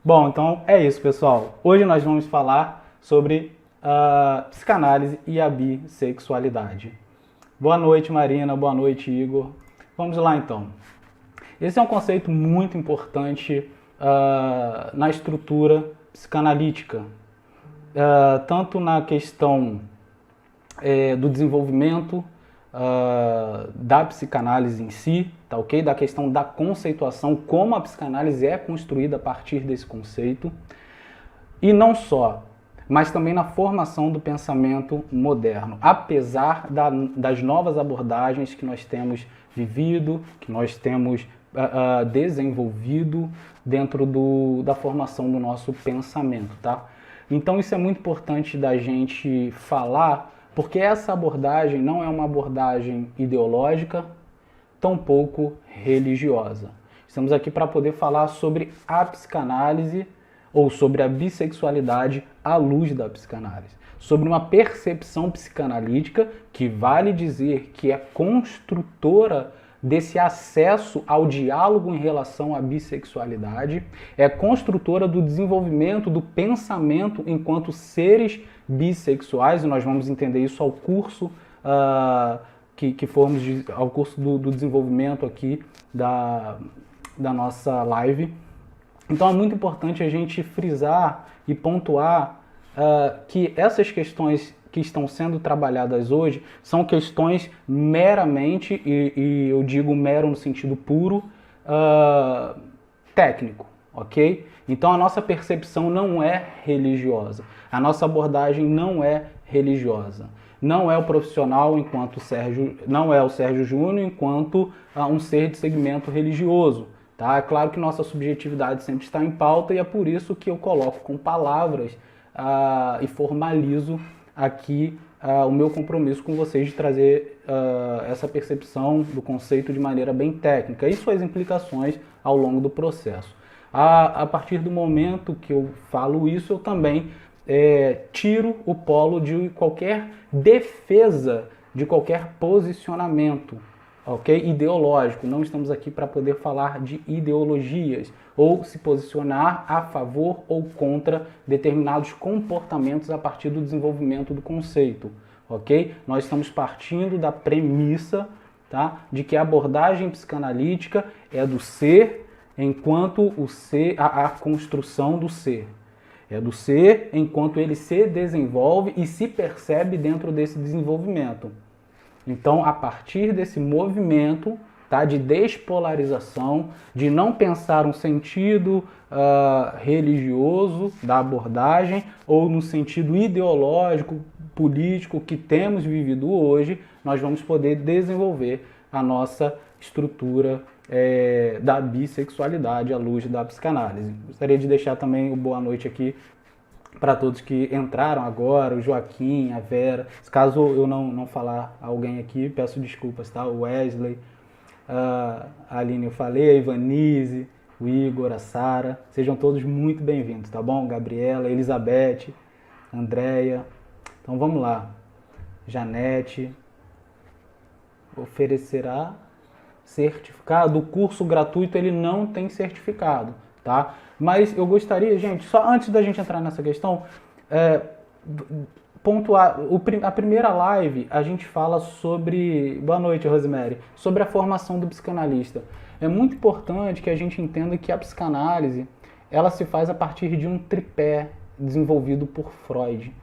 Bom, então é isso, pessoal. Hoje nós vamos falar sobre a psicanálise e a bissexualidade. Boa noite, Marina. Boa noite, Igor. Vamos lá, então. Esse é um conceito muito importante na estrutura psicanalítica, tanto na questão do desenvolvimento da psicanálise em si, tá ok? Da questão da conceituação, como a psicanálise é construída a partir desse conceito, e não só, mas também na formação do pensamento moderno, apesar das novas abordagens que nós temos vivido, que nós temos desenvolvido dentro da formação do nosso pensamento, tá? Então isso é muito importante da gente falar, porque essa abordagem não é uma abordagem ideológica, tampouco religiosa. Estamos aqui para poder falar sobre a psicanálise ou sobre a bissexualidade à luz da psicanálise, sobre uma percepção psicanalítica que vale dizer que é construtora desse acesso ao diálogo em relação à bissexualidade, é construtora do desenvolvimento do pensamento enquanto seres bissexuais, e nós vamos entender isso ao curso que formos ao curso do desenvolvimento aqui da nossa live. Então é muito importante a gente frisar e pontuar que essas questões que estão sendo trabalhadas hoje são questões meramente, e eu digo mero no sentido puro, técnico, ok? Então a nossa percepção não é religiosa, a nossa abordagem não é religiosa. Não é o profissional enquanto Sérgio, não é o Sérgio Júnior enquanto um ser de segmento religioso. Tá? É claro que nossa subjetividade sempre está em pauta e é por isso que eu coloco com palavras e formalizo aqui o meu compromisso com vocês de trazer essa percepção do conceito de maneira bem técnica e suas implicações ao longo do processo. A partir do momento que eu falo isso, eu também tiro o polo de qualquer defesa, de qualquer posicionamento, ok? Ideológico. Não estamos aqui para poder falar de ideologias ou se posicionar a favor ou contra determinados comportamentos a partir do desenvolvimento do conceito, ok? Nós estamos partindo da premissa, tá, de que a abordagem psicanalítica é do ser enquanto o ser, a construção do ser. É do ser enquanto ele se desenvolve e se percebe dentro desse desenvolvimento. Então, a partir desse movimento, tá, de despolarização, de não pensar um sentido religioso da abordagem ou no sentido ideológico, político que temos vivido hoje, nós vamos poder desenvolver a nossa estrutura da bissexualidade à luz da psicanálise. Gostaria de deixar também o boa noite aqui para todos que entraram agora, o Joaquim, a Vera. Caso eu não falar alguém aqui, peço desculpas, tá? O Wesley, a Aline eu falei, a Ivanise, o Igor, a Sara. Sejam todos muito bem-vindos, tá bom? Gabriela, Elizabeth, Andréia. Então vamos lá. Janete oferecerá certificado. O curso gratuito ele não tem certificado, tá? Mas eu gostaria, gente, só antes da gente entrar nessa questão, pontuar. A primeira live a gente fala sobre, boa noite, Rosemary, sobre a formação do psicanalista. É muito importante que a gente entenda que a psicanálise ela se faz a partir de um tripé desenvolvido por Freud,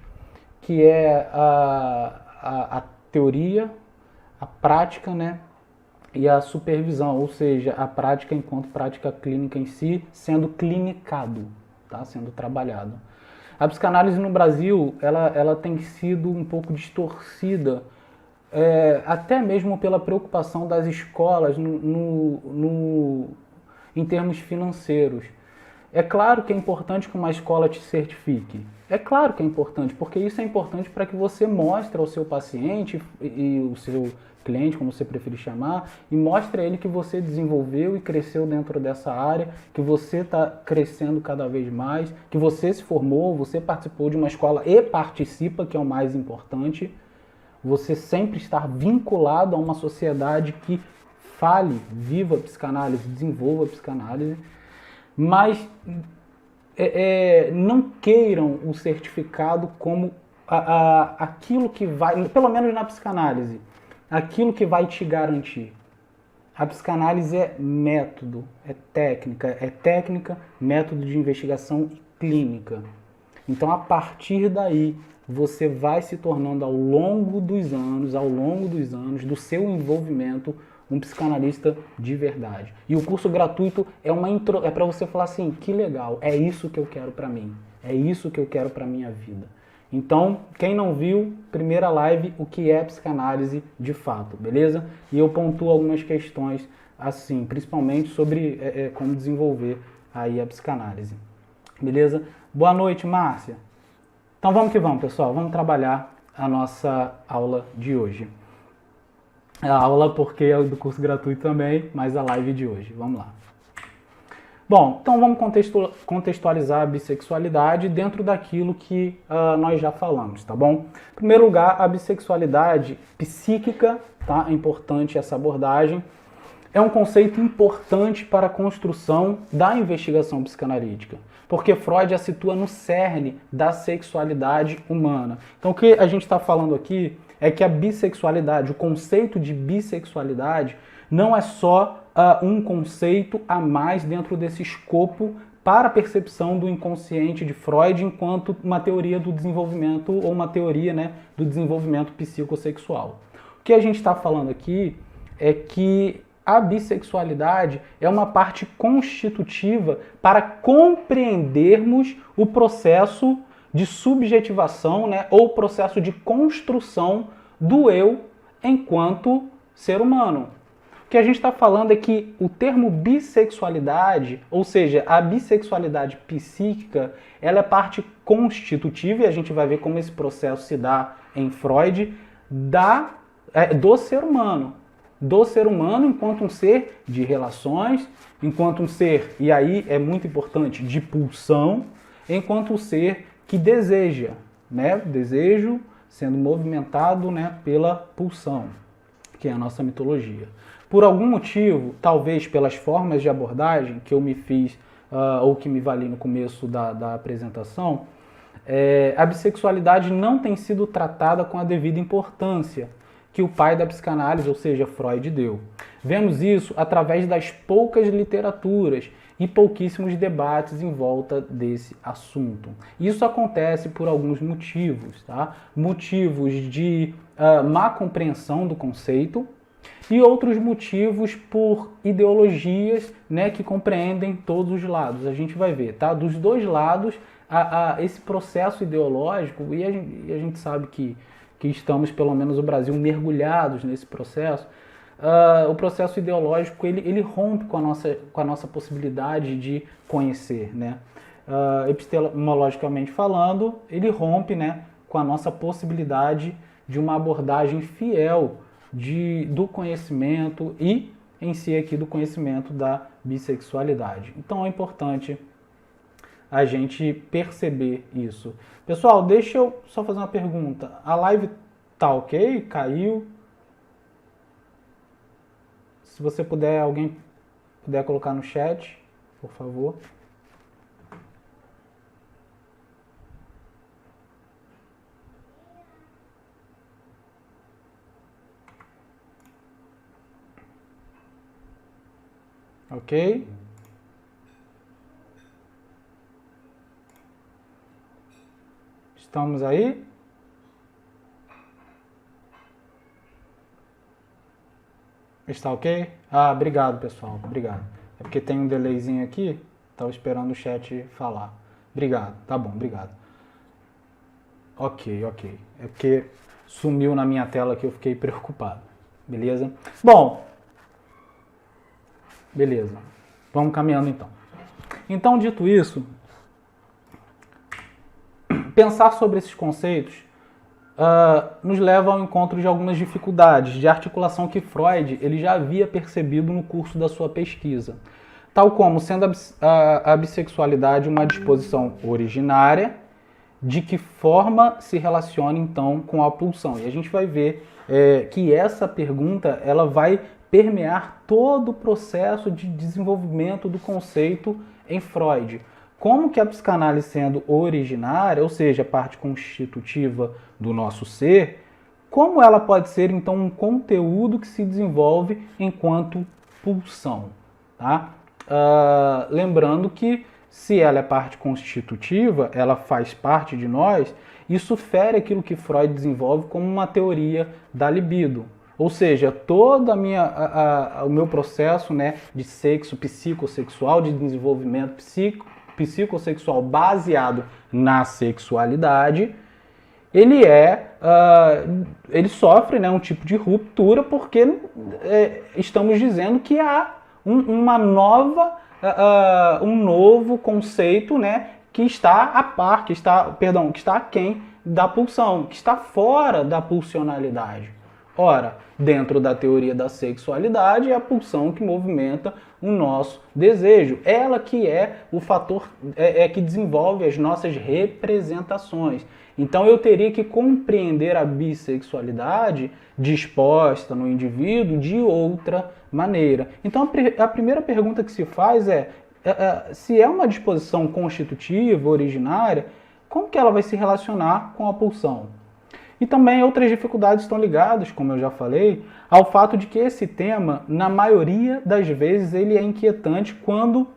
que é a teoria, a prática, né? E a supervisão, ou seja, a prática enquanto prática clínica em si, sendo clinicado, tá? Sendo trabalhado. A psicanálise no Brasil, ela tem sido um pouco distorcida, até mesmo pela preocupação das escolas em termos financeiros. É claro que é importante que uma escola te certifique. É claro que é importante, porque isso é importante para que você mostre ao seu paciente e o seu cliente, como você preferir chamar, e mostre a ele que você desenvolveu e cresceu dentro dessa área, que você está crescendo cada vez mais, que você se formou, você participou de uma escola e participa, que é o mais importante. Você sempre estar vinculado a uma sociedade que fale, viva a psicanálise, desenvolva a psicanálise. Mas não queiram o certificado como aquilo que vai, pelo menos na psicanálise, aquilo que vai te garantir. A psicanálise é método, é técnica, método de investigação e clínica. Então, a partir daí, você vai se tornando ao longo dos anos do seu envolvimento, um psicanalista de verdade. E o curso gratuito é para você falar assim, que legal, é isso que eu quero para mim, é isso que eu quero para minha vida. Então, quem não viu, primeira live, o que é psicanálise de fato, beleza? E eu pontuo algumas questões assim, principalmente sobre como desenvolver aí a psicanálise, beleza? Boa noite, Márcia. Então vamos que vamos, pessoal, vamos trabalhar a nossa aula de hoje. A aula porque é do curso gratuito também, mas a live de hoje, vamos lá. Bom, então vamos contextualizar a bissexualidade dentro daquilo que nós já falamos, tá bom? Em primeiro lugar, a bissexualidade psíquica, tá? É importante essa abordagem. É um conceito importante para a construção da investigação psicanalítica, porque Freud a situa no cerne da sexualidade humana. Então o que a gente está falando aqui é que a bissexualidade, o conceito de bissexualidade, não é só um conceito a mais dentro desse escopo para a percepção do inconsciente de Freud enquanto uma teoria do desenvolvimento ou uma teoria, né, do desenvolvimento psicossexual. O que a gente está falando aqui é que a bissexualidade é uma parte constitutiva para compreendermos o processo de subjetivação, né, ou processo de construção do eu enquanto ser humano. O que a gente está falando é que o termo bissexualidade, ou seja, a bissexualidade psíquica, ela é parte constitutiva, e a gente vai ver como esse processo se dá em Freud, do ser humano. Do ser humano enquanto um ser de relações, enquanto um ser, e aí é muito importante, de pulsão, enquanto um ser que deseja, né? Desejo sendo movimentado, né, pela pulsão, que é a nossa mitologia. Por algum motivo, talvez pelas formas de abordagem que eu me fiz, ou que me vali no começo da apresentação, a bissexualidade não tem sido tratada com a devida importância que o pai da psicanálise, ou seja, Freud, deu. Vemos isso através das poucas literaturas e pouquíssimos debates em volta desse assunto. Isso acontece por alguns motivos, tá? Motivos de má compreensão do conceito e outros motivos por ideologias, né, que compreendem todos os lados. A gente vai ver, tá? Dos dois lados, esse processo ideológico, e a gente sabe que estamos, pelo menos o Brasil, mergulhados nesse processo, o processo ideológico ele rompe com a nossa possibilidade de conhecer, né? Epistemologicamente falando, ele rompe, né, com a nossa possibilidade de uma abordagem fiel do conhecimento e, em si, aqui do conhecimento da bissexualidade. Então é importante a gente perceber isso. Pessoal, deixa eu só fazer uma pergunta. A live tá ok? Caiu? Se você puder, alguém puder colocar no chat, por favor. Ok? Estamos aí? Está ok? Ah, obrigado, pessoal. Obrigado. É porque tem um delayzinho aqui. Estava esperando o chat falar. Obrigado. Tá bom, obrigado. Ok. É porque sumiu na minha tela que eu fiquei preocupado. Beleza? Bom. Beleza. Vamos caminhando então. Então, dito isso, pensar sobre esses conceitos nos leva ao encontro de algumas dificuldades de articulação que Freud ele já havia percebido no curso da sua pesquisa, tal como sendo a bissexualidade uma disposição originária, de que forma se relaciona então com a pulsão. E a gente vai ver que essa pergunta ela vai permear todo o processo de desenvolvimento do conceito em Freud. como que a psicanálise, sendo originária, ou seja, parte constitutiva do nosso ser, como ela pode ser, então, um conteúdo que se desenvolve enquanto pulsão, tá? Lembrando que, se ela é parte constitutiva, ela faz parte de nós, isso fere aquilo que Freud desenvolve como uma teoria da libido. Ou seja, todo o meu processo, né, de sexo psicossexual, de desenvolvimento psicossexual baseado na sexualidade, ele sofre, né, um tipo de ruptura, porque estamos dizendo que há um novo conceito, né, que está que está aquém da pulsão, que está fora da pulsionalidade. Ora, dentro da teoria da sexualidade, é a pulsão que movimenta o nosso desejo. Ela que é o fator que desenvolve as nossas representações. Então eu teria que compreender a bissexualidade disposta no indivíduo de outra maneira. Então a primeira pergunta que se faz se é uma disposição constitutiva, originária, como que ela vai se relacionar com a pulsão? E também outras dificuldades estão ligadas, como eu já falei, ao fato de que esse tema, na maioria das vezes, ele é inquietante quando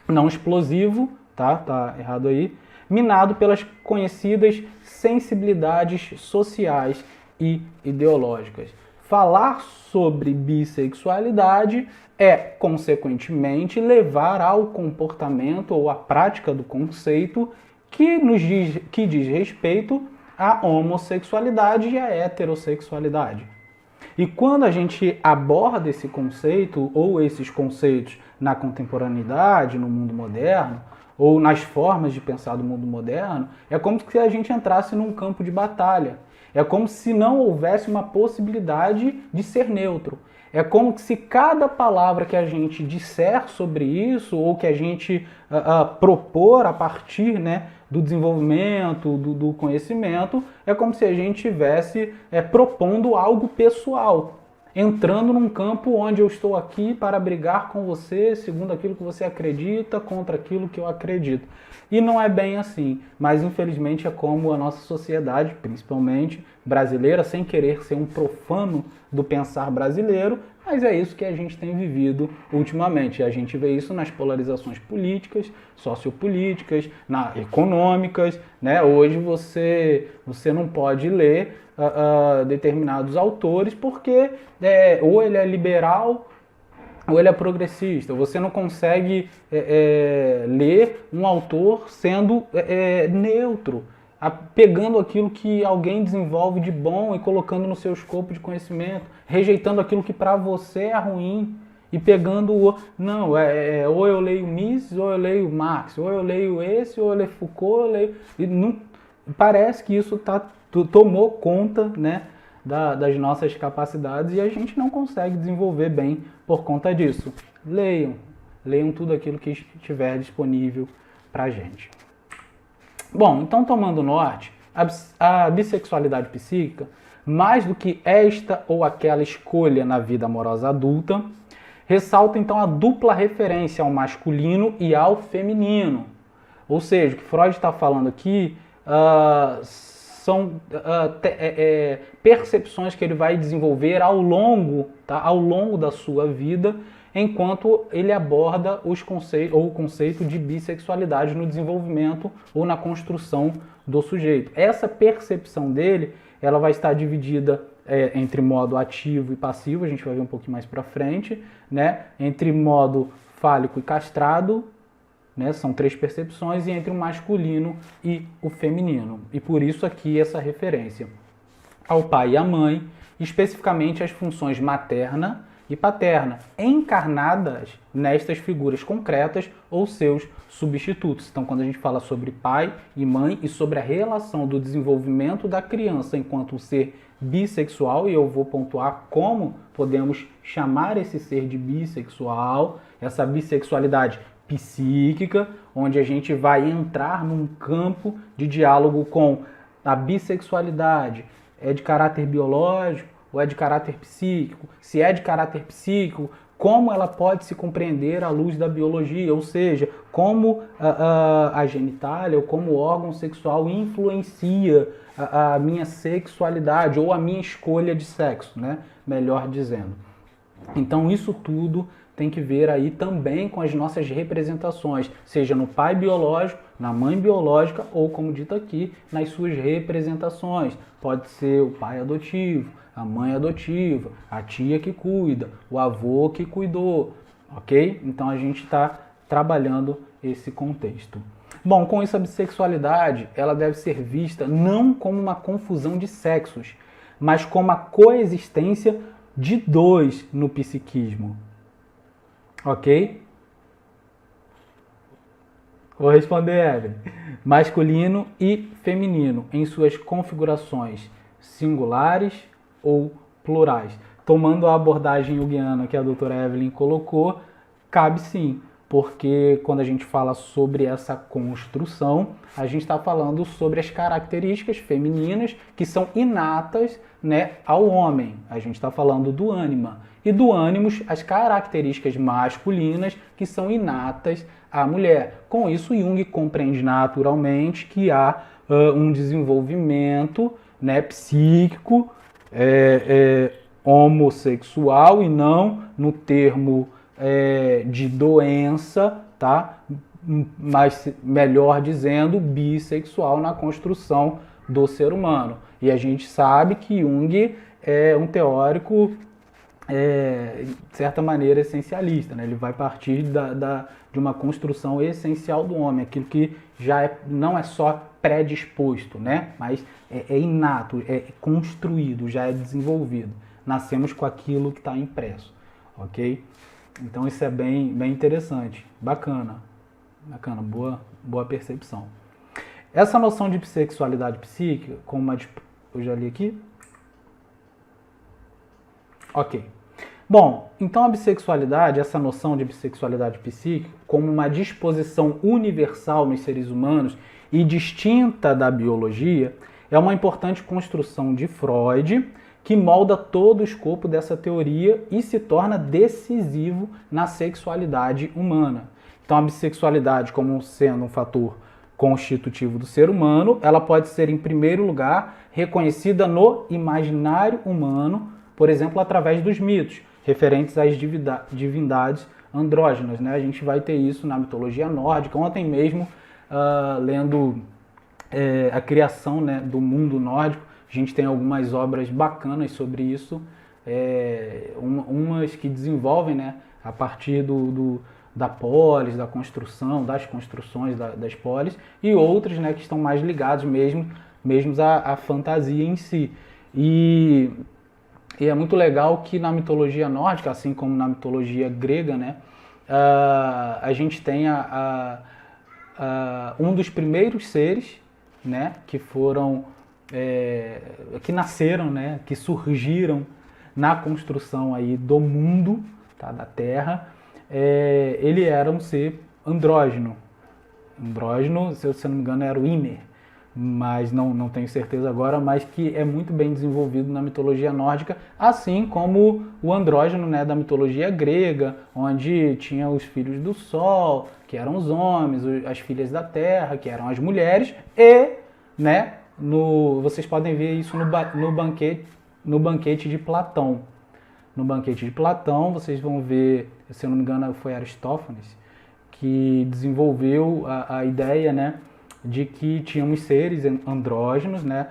não explosivo, tá errado aí, minado pelas conhecidas sensibilidades sociais e ideológicas. Falar sobre bissexualidade é, consequentemente, levar ao comportamento ou à prática do conceito que diz respeito à homossexualidade e à heterossexualidade. E quando a gente aborda esse conceito ou esses conceitos na contemporaneidade, no mundo moderno, ou nas formas de pensar do mundo moderno, é como se a gente entrasse num campo de batalha. É como se não houvesse uma possibilidade de ser neutro. É como se cada palavra que a gente disser sobre isso, ou que a gente propor a partir, né, do desenvolvimento, do conhecimento, é como se a gente estivesse propondo algo pessoal, entrando num campo onde eu estou aqui para brigar com você, segundo aquilo que você acredita, contra aquilo que eu acredito. E não é bem assim, mas infelizmente é como a nossa sociedade, principalmente brasileira, sem querer ser um profano do pensar brasileiro, mas é isso que a gente tem vivido ultimamente. A gente vê isso nas polarizações políticas, sociopolíticas, econômicas, né? Hoje você não pode ler determinados autores porque ou ele é liberal ou ele é progressista. Você não consegue ler um autor sendo neutro, pegando aquilo que alguém desenvolve de bom e colocando no seu escopo de conhecimento, rejeitando aquilo que para você é ruim e pegando ou eu leio Mises, ou eu leio Marx, ou eu leio esse, ou eu leio Foucault, eu leio... E não, parece que isso tomou conta, né, das nossas capacidades e a gente não consegue desenvolver bem por conta disso. Leiam tudo aquilo que estiver disponível pra gente. Bom, então tomando norte, a bissexualidade psíquica, mais do que esta ou aquela escolha na vida amorosa adulta, ressalta então a dupla referência ao masculino e ao feminino. Ou seja, o que Freud está falando aqui são percepções que ele vai desenvolver ao longo da sua vida, enquanto ele aborda o conceito de bissexualidade no desenvolvimento ou na construção do sujeito. Essa percepção dele, ela vai estar dividida entre modo ativo e passivo, a gente vai ver um pouquinho mais para frente, né? Entre modo fálico e castrado, né? São 3 percepções, e entre o masculino e o feminino. E por isso aqui essa referência ao pai e à mãe, especificamente as funções materna e paterna, encarnadas nestas figuras concretas ou seus substitutos. Então, quando a gente fala sobre pai e mãe e sobre a relação do desenvolvimento da criança enquanto um ser bissexual, e eu vou pontuar como podemos chamar esse ser de bissexual, essa bissexualidade psíquica, onde a gente vai entrar num campo de diálogo com a bissexualidade. É de caráter biológico ou é de caráter psíquico? Se é de caráter psíquico, como ela pode se compreender à luz da biologia, ou seja, como a genitália ou como o órgão sexual influencia a minha sexualidade ou a minha escolha de sexo, né? Melhor dizendo. Então isso tudo tem que ver aí também com as nossas representações, seja no pai biológico, na mãe biológica ou, como dito aqui, nas suas representações. Pode ser o pai adotivo, a mãe adotiva, a tia que cuida, o avô que cuidou, ok? Então a gente está trabalhando esse contexto. Bom, com isso a bissexualidade, ela deve ser vista não como uma confusão de sexos, mas como a coexistência de dois no psiquismo. Ok? Vou responder, Evelyn. Masculino e feminino em suas configurações singulares ou plurais. Tomando a abordagem junguiana que a doutora Evelyn colocou, cabe sim, porque quando a gente fala sobre essa construção, a gente está falando sobre as características femininas que são inatas, né, ao homem. A gente está falando do ânima. E do ânimos, as características masculinas que são inatas à mulher. Com isso, Jung compreende naturalmente que há um desenvolvimento, né, psíquico, homossexual e não no termo de doença, tá? Mas melhor dizendo, bissexual na construção do ser humano. E a gente sabe que Jung é um teórico, de certa maneira, essencialista, né? Ele vai partir de uma construção essencial do homem, aquilo que já não é só predisposto, né? Mas é inato, é construído, já é desenvolvido. Nascemos com aquilo que está impresso, ok? Então isso é bem interessante, bacana, boa percepção. Essa noção de bissexualidade psíquica, como eu já li aqui, ok. Bom, então a bissexualidade, essa noção de bissexualidade psíquica, como uma disposição universal nos seres humanos e distinta da biologia, é uma importante construção de Freud, que molda todo o escopo dessa teoria e se torna decisivo na sexualidade humana. Então a bissexualidade, como sendo um fator constitutivo do ser humano, ela pode ser, em primeiro lugar, reconhecida no imaginário humano, por exemplo, através dos mitos, referentes às divindades andrógenas, né? A gente vai ter isso na mitologia nórdica. Ontem mesmo, lendo a criação, né, do mundo nórdico, a gente tem algumas obras bacanas sobre isso, umas que desenvolvem, né, a partir da polis, das construções das polis, e outras, né, que estão mais ligadas mesmo à fantasia em si. E é muito legal que na mitologia nórdica, assim como na mitologia grega, né, a gente tem um dos primeiros seres, né, que foram, que nasceram, né, que surgiram na construção aí do mundo, tá, da Terra. Ele era um ser andrógeno. Andrógeno, se eu não me engano, era o Ymer, mas não tenho certeza agora, mas que é muito bem desenvolvido na mitologia nórdica, assim como o andrógeno, né, da mitologia grega, onde tinha os filhos do Sol, que eram os homens, as filhas da Terra, que eram as mulheres, e, né, vocês podem ver isso no banquete de Platão. No banquete de Platão, vocês vão ver, se eu não me engano, foi Aristófanes, que desenvolveu a ideia, né, de que tínhamos seres andrógenos, né,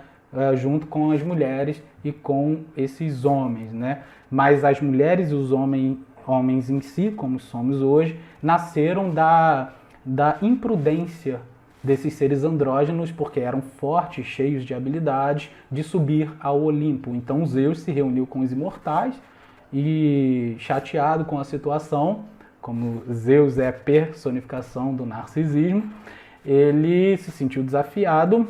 junto com as mulheres e com esses homens, né? Mas as mulheres e os homens em si, como somos hoje, nasceram da imprudência desses seres andrógenos, porque eram fortes, cheios de habilidades, de subir ao Olimpo. Então Zeus se reuniu com os imortais e, chateado com a situação, como Zeus é a personificação do narcisismo, ele se sentiu desafiado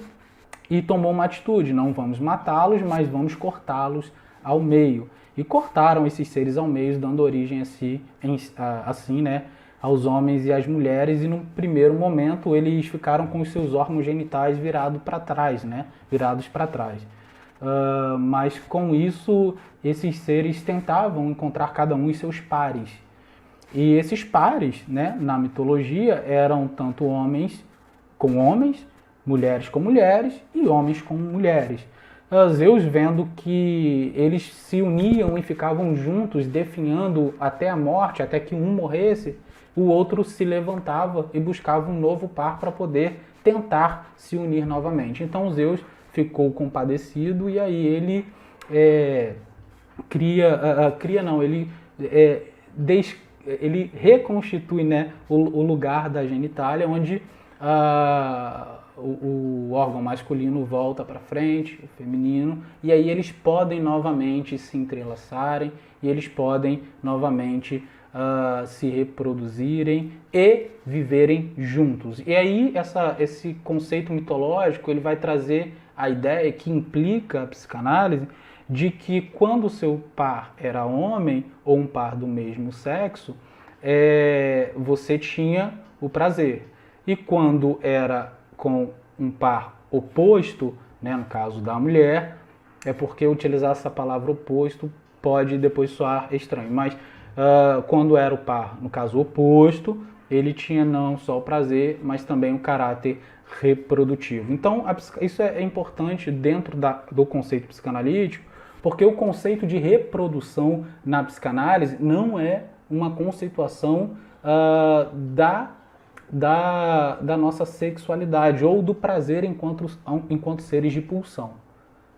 e tomou uma atitude: não vamos matá-los, mas vamos cortá-los ao meio. E cortaram esses seres ao meio, dando origem assim, né, aos homens e às mulheres, e no primeiro momento eles ficaram com os seus órgãos genitais virados para trás, né, virados para trás. mas com isso esses seres tentavam encontrar cada um os seus pares. E esses pares, né, na mitologia, eram tanto homens com homens, mulheres com mulheres e homens com mulheres. Zeus, vendo que eles se uniam e ficavam juntos, definhando até a morte, até que um morresse, o outro se levantava e buscava um novo par para poder tentar se unir novamente. Então Zeus ficou compadecido e aí ele ele reconstitui, né, o lugar da genitália, onde o órgão masculino volta para frente, o feminino, e aí eles podem novamente se entrelaçarem e eles podem novamente se reproduzirem e viverem juntos. E aí esse conceito mitológico ele vai trazer a ideia que implica a psicanálise de que quando o seu par era homem ou um par do mesmo sexo, você tinha o prazer. E quando era com um par oposto, né, no caso da mulher, é porque utilizar essa palavra oposto pode depois soar estranho, mas quando era o par, no caso oposto, ele tinha não só o prazer, mas também o caráter reprodutivo. Então, isso é importante dentro do conceito psicanalítico, porque o conceito de reprodução na psicanálise não é uma conceituação da nossa sexualidade ou do prazer enquanto seres de pulsão.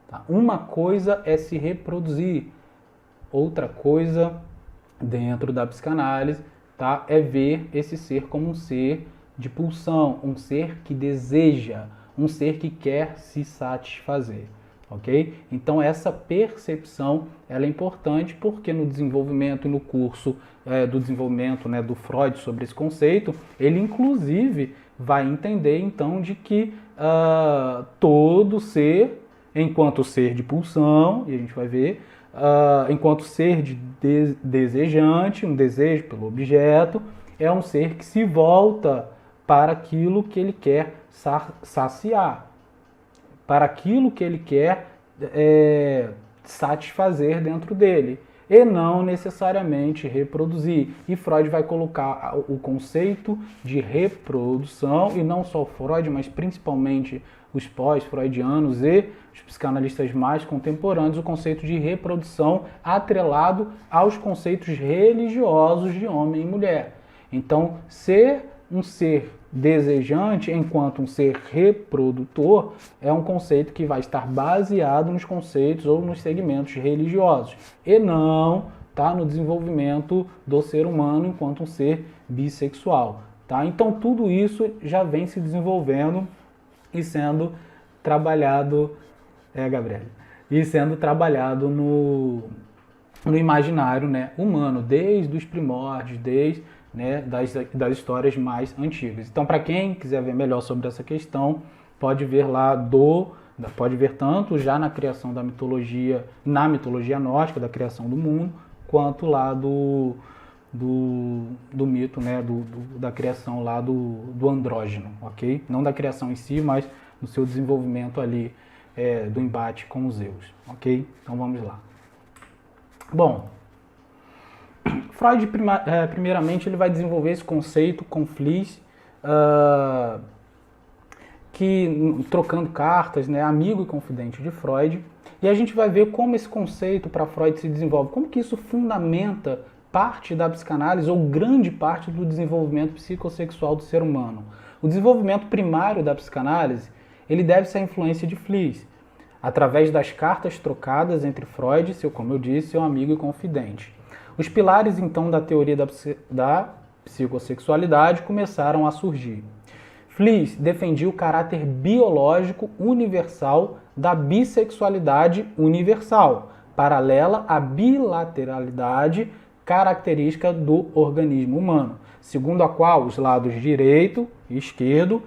Tá? Uma coisa é se reproduzir, outra coisa dentro da psicanálise, tá, é ver esse ser como um ser de pulsão, um ser que deseja, um ser que quer se satisfazer. Ok? Então essa percepção ela é importante porque no desenvolvimento, no curso do desenvolvimento, né, do Freud sobre esse conceito, ele inclusive vai entender então de que todo ser, enquanto ser de pulsão, e a gente vai ver, enquanto ser desejante, um desejo pelo objeto, é um ser que se volta para aquilo que ele quer saciar, para aquilo que ele quer satisfazer dentro dele, e não necessariamente reproduzir. E Freud vai colocar o conceito de reprodução, e não só Freud, mas principalmente os pós-freudianos e os psicanalistas mais contemporâneos, o conceito de reprodução atrelado aos conceitos religiosos de homem e mulher. Então, ser um ser desejante enquanto um ser reprodutor é um conceito que vai estar baseado nos conceitos ou nos segmentos religiosos e não no desenvolvimento do ser humano enquanto um ser bissexual. Tá? Então tudo isso já vem se desenvolvendo e sendo trabalhado, Gabriela, e sendo trabalhado no imaginário, né, humano, desde os primórdios, né, das histórias mais antigas. Então, para quem quiser ver melhor sobre essa questão, pode ver tanto já na criação da mitologia, na mitologia nórdica, da criação do mundo, quanto lá do mito, né, da criação lá do andrógeno, ok? Não da criação em si, mas no seu desenvolvimento ali, do embate com os Zeus, ok? Então vamos lá. Bom, Freud, primeiramente, ele vai desenvolver esse conceito com Fliess, que trocando cartas, né, amigo e confidente de Freud, e a gente vai ver como esse conceito para Freud se desenvolve, como que isso fundamenta parte da psicanálise ou grande parte do desenvolvimento psicossexual do ser humano. O desenvolvimento primário da psicanálise, ele deve-se à influência de Fliess, através das cartas trocadas entre Freud, como eu disse, seu amigo e confidente. Os pilares, então, da teoria da psicossexualidade começaram a surgir. Fliess defendia o caráter biológico universal da bissexualidade universal, paralela à bilateralidade característica do organismo humano, segundo a qual os lados direito e esquerdo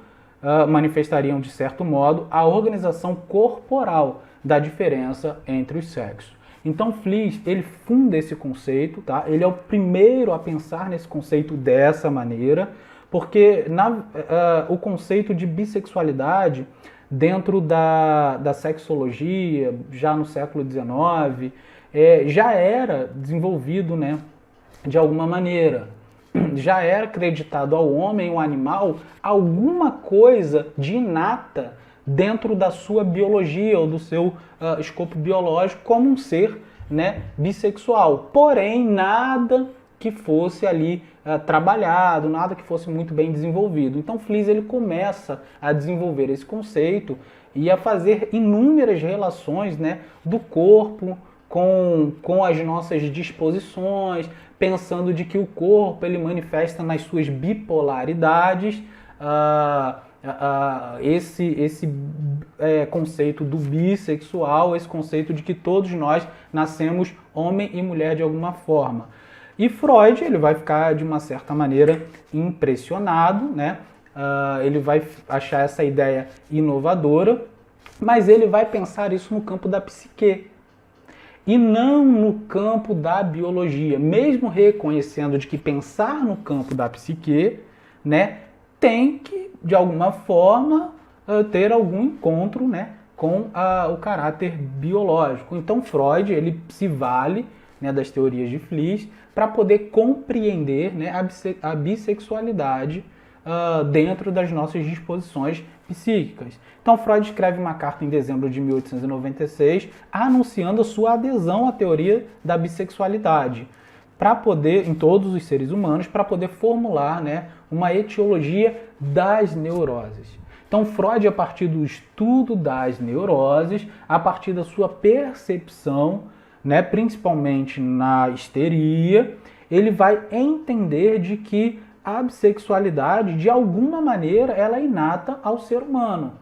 manifestariam, de certo modo, a organização corporal da diferença entre os sexos. Então, Fliess, ele funda esse conceito, tá? Ele é o primeiro a pensar nesse conceito dessa maneira, porque o conceito de bissexualidade dentro da sexologia, já no século XIX, já era desenvolvido, né, de alguma maneira. Já era acreditado ao homem, ao animal, alguma coisa de inata dentro da sua biologia ou do seu escopo biológico como um ser, né, bissexual. Porém, nada que fosse ali trabalhado, nada que fosse muito bem desenvolvido. Então, Fliess ele começa a desenvolver esse conceito e a fazer inúmeras relações, né, do corpo com as nossas disposições, pensando de que o corpo ele manifesta nas suas bipolaridades esse conceito do bissexual, esse conceito de que todos nós nascemos homem e mulher de alguma forma. E Freud ele vai ficar de uma certa maneira impressionado, né? Ele vai achar essa ideia inovadora, mas ele vai pensar isso no campo da psique e não no campo da biologia, mesmo reconhecendo de que pensar no campo da psique, né, tem que, de alguma forma, ter algum encontro, né, com o caráter biológico. Então, Freud ele se vale, né, das teorias de Fliess para poder compreender, né, a bissexualidade dentro das nossas disposições psíquicas. Então, Freud escreve uma carta em dezembro de 1896 anunciando a sua adesão à teoria da bissexualidade para poder, em todos os seres humanos, para poder formular, né, uma etiologia das neuroses. Então, Freud, a partir do estudo das neuroses, a partir da sua percepção, né, principalmente na histeria, ele vai entender de que a bissexualidade, de alguma maneira, ela é inata ao ser humano.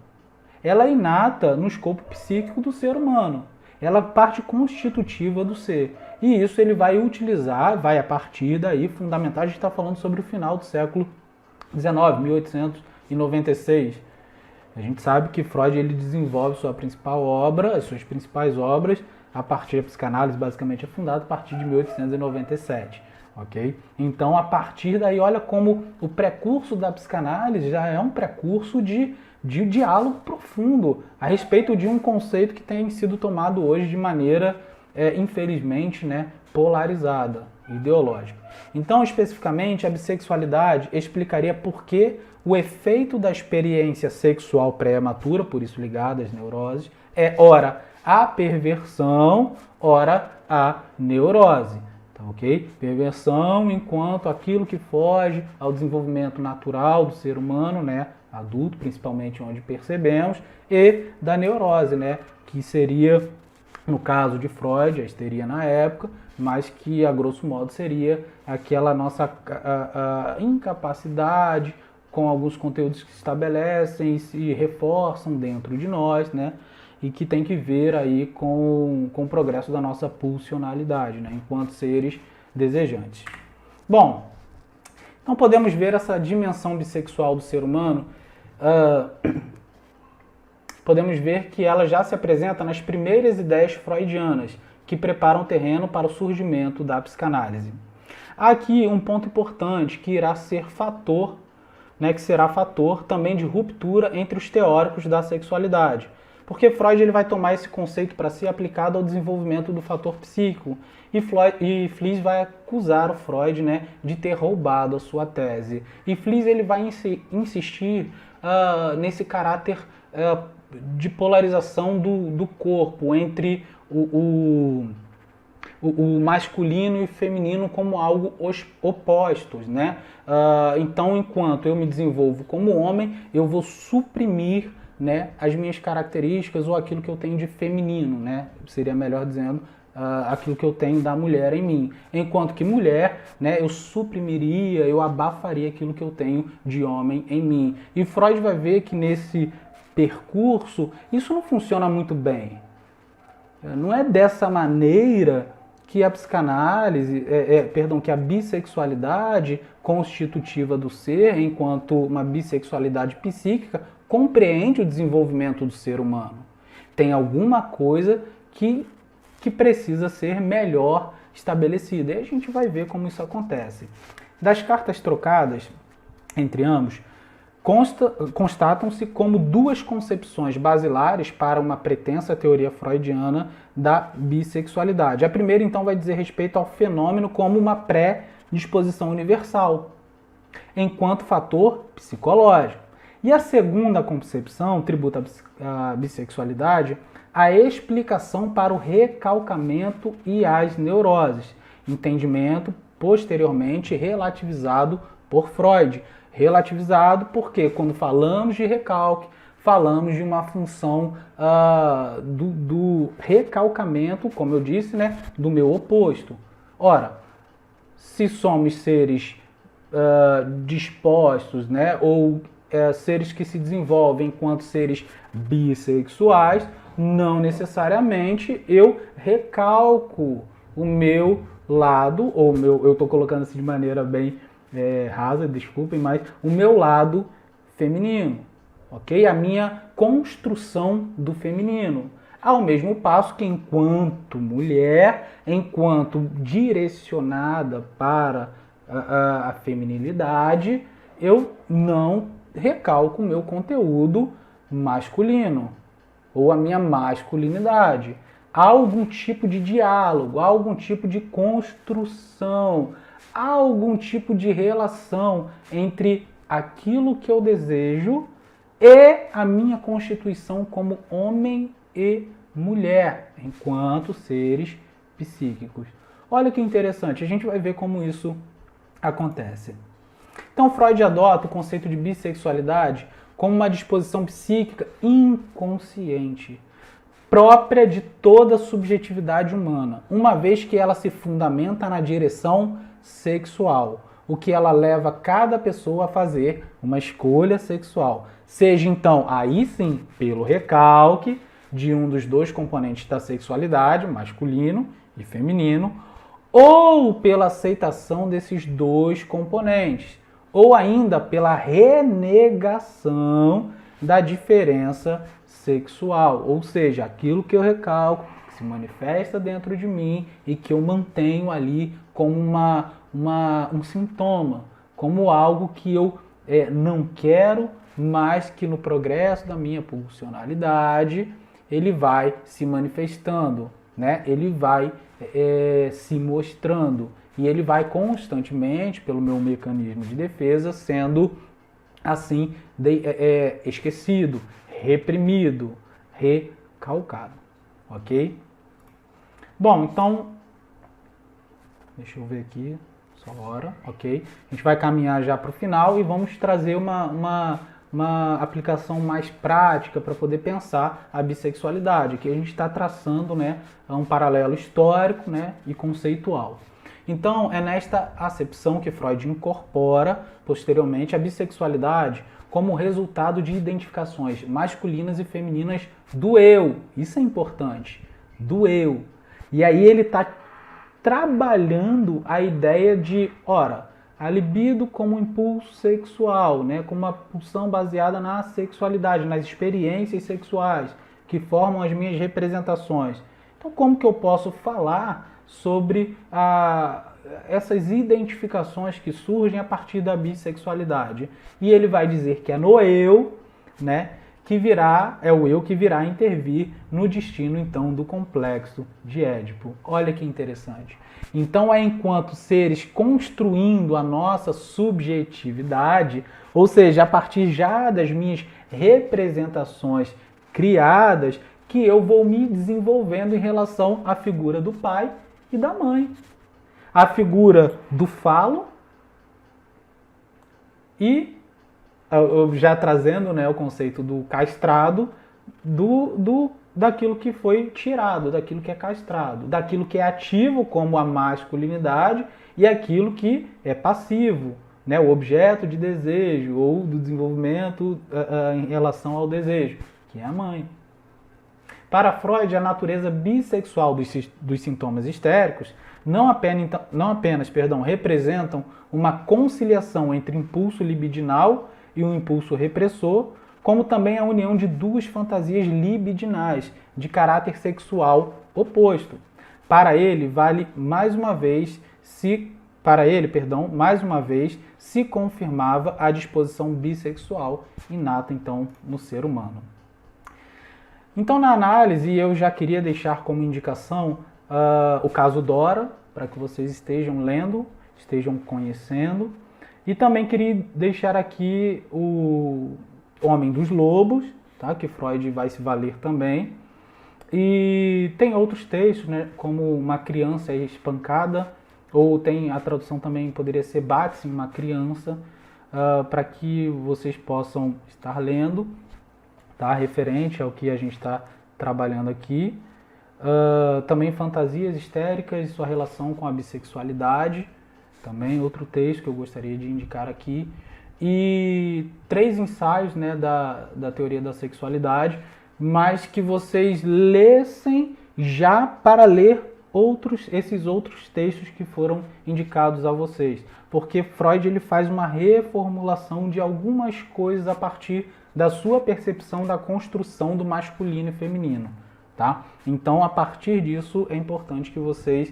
Ela é inata no escopo psíquico do ser humano. Ela é parte constitutiva do ser. E isso ele vai utilizar, vai a partir daí fundamental. A gente está falando sobre o final do século XIX, 1896. A gente sabe que Freud ele desenvolve sua principal obra, as suas principais obras, a partir da psicanálise, basicamente é fundada a partir de 1897. Ok? Então, a partir daí, olha como o precurso da psicanálise já é um precurso de diálogo profundo a respeito de um conceito que tem sido tomado hoje de maneira, infelizmente, né, polarizada, ideológica. Então, especificamente, a bissexualidade explicaria por que o efeito da experiência sexual pré-matura, por isso ligada às neuroses, é ora a perversão, ora a neurose. Tá, ok? Perversão enquanto aquilo que foge ao desenvolvimento natural do ser humano, né, adulto, principalmente onde percebemos, e da neurose, né, que seria, no caso de Freud, a histeria na época, mas que a grosso modo seria aquela nossa incapacidade com alguns conteúdos que se estabelecem e se reforçam dentro de nós, né, e que tem que ver aí com o progresso da nossa pulsionalidade, né, enquanto seres desejantes. Bom, então podemos ver essa dimensão bissexual do ser humano, podemos ver que ela já se apresenta nas primeiras ideias freudianas, que preparam o terreno para o surgimento da psicanálise. Há aqui um ponto importante que irá ser fator, né, que será fator também de ruptura entre os teóricos da sexualidade. Porque Freud ele vai tomar esse conceito para ser aplicado ao desenvolvimento do fator psíquico e Fliess vai acusar o Freud, né, de ter roubado a sua tese. E Fliess ele vai insistir nesse caráter de polarização do corpo entre o masculino e feminino como algo opostos, né? Então, enquanto eu me desenvolvo como homem, eu vou suprimir, né, as minhas características ou aquilo que eu tenho de feminino, né? Seria melhor dizendo, aquilo que eu tenho da mulher em mim. Enquanto que mulher, né, eu suprimiria, eu abafaria aquilo que eu tenho de homem em mim. E Freud vai ver que nesse percurso isso não funciona muito bem. Não é dessa maneira que a psicanálise, que a bissexualidade constitutiva do ser, enquanto uma bissexualidade psíquica, compreende o desenvolvimento do ser humano. Tem alguma coisa que precisa ser melhor estabelecida. E a gente vai ver como isso acontece. Das cartas trocadas entre ambos, constatam-se como duas concepções basilares para uma pretensa teoria freudiana da bissexualidade. A primeira, então, vai dizer respeito ao fenômeno como uma predisposição universal, enquanto fator psicológico. E a segunda concepção tributa à bissexualidade a explicação para o recalcamento e as neuroses, entendimento posteriormente relativizado por Freud. Relativizado porque quando falamos de recalque, falamos de uma função do recalcamento, como eu disse, né, do meu oposto. Ora, se somos seres dispostos, né, ou seres que se desenvolvem enquanto seres bissexuais, não necessariamente eu recalco o meu lado, ou eu estou colocando assim de maneira bem rasa, desculpem, mas o meu lado feminino, ok? A minha construção do feminino. Ao mesmo passo que enquanto mulher, enquanto direcionada para a feminilidade, eu não recalco o meu conteúdo masculino ou a minha masculinidade. Há algum tipo de diálogo, há algum tipo de construção, há algum tipo de relação entre aquilo que eu desejo e a minha constituição como homem e mulher, enquanto seres psíquicos. Olha que interessante, a gente vai ver como isso acontece. Então, Freud adota o conceito de bissexualidade como uma disposição psíquica inconsciente, própria de toda subjetividade humana, uma vez que ela se fundamenta na direção sexual, o que ela leva cada pessoa a fazer uma escolha sexual, seja então, aí sim, pelo recalque de um dos dois componentes da sexualidade, masculino e feminino, ou pela aceitação desses dois componentes, ou ainda pela renegação da diferença sexual, ou seja, aquilo que eu recalco, que se manifesta dentro de mim e que eu mantenho ali como um sintoma, como algo que eu não quero, mas que no progresso da minha pulsionalidade ele vai se manifestando, né? Ele vai se mostrando e ele vai constantemente, pelo meu mecanismo de defesa, sendo assim esquecido, reprimido, recalcado, ok? Bom, então, deixa eu ver aqui, só hora, ok? A gente vai caminhar já para o final e vamos trazer uma aplicação mais prática para poder pensar a bissexualidade, que a gente está traçando, né, um paralelo histórico, né, e conceitual. Então, é nesta acepção que Freud incorpora, posteriormente, a bissexualidade como resultado de identificações masculinas e femininas do eu. Isso é importante, do eu. E aí ele está trabalhando a ideia de, ora, a libido como impulso sexual, né, como uma pulsão baseada na sexualidade, nas experiências sexuais que formam as minhas representações. Então, como que eu posso falar sobre essas identificações que surgem a partir da bissexualidade? E ele vai dizer que é no eu, né, é o eu que virá intervir no destino, então, do complexo de Édipo. Olha que interessante. Então, é enquanto seres construindo a nossa subjetividade, ou seja, a partir já das minhas representações criadas, que eu vou me desenvolvendo em relação à figura do pai e da mãe. A figura do falo e, já trazendo, né, o conceito do castrado, daquilo que foi tirado, daquilo que é castrado, daquilo que é ativo como a masculinidade e aquilo que é passivo, né, o objeto de desejo ou do desenvolvimento em relação ao desejo, que é a mãe. Para Freud, a natureza bissexual dos sintomas histéricos não apenas representam uma conciliação entre impulso libidinal e um impulso repressor, como também a união de duas fantasias libidinais de caráter sexual oposto. Para ele, vale mais uma vez se Para ele, mais uma vez, se confirmava a disposição bissexual inata, então, no ser humano. Então, na análise, eu já queria deixar como indicação o caso Dora, para que vocês estejam lendo, estejam conhecendo. E também queria deixar aqui o Homem dos Lobos, tá? Que Freud vai se valer também. E tem outros textos, né? Como Uma Criança Espancada, ou tem a tradução também poderia ser Bate-se uma Criança, para que vocês possam estar lendo, tá? Referente ao que a gente está trabalhando aqui. Também Fantasias Histéricas e sua relação com a bissexualidade, também outro texto que eu gostaria de indicar aqui. E 3 ensaios, né, da teoria da sexualidade, mas que vocês lessem já para ler esses outros textos que foram indicados a vocês. Porque Freud ele faz uma reformulação de algumas coisas a partir da sua percepção da construção do masculino e feminino. Tá? Então, a partir disso, é importante que vocês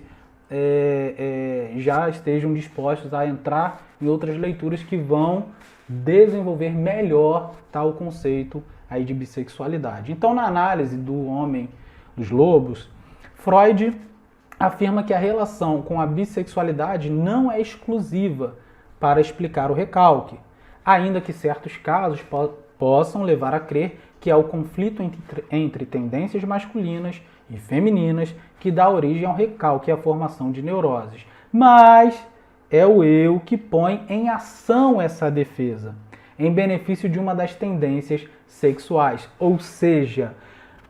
já estejam dispostos a entrar em outras leituras que vão desenvolver melhor tal conceito aí de bissexualidade. Então, na análise do Homem dos Lobos, Freud afirma que a relação com a bissexualidade não é exclusiva para explicar o recalque, ainda que certos casos possam levar a crer que é o conflito entre tendências masculinas e femininas que dá origem ao recalque e à formação de neuroses. Mas é o eu que põe em ação essa defesa, em benefício de uma das tendências sexuais. Ou seja,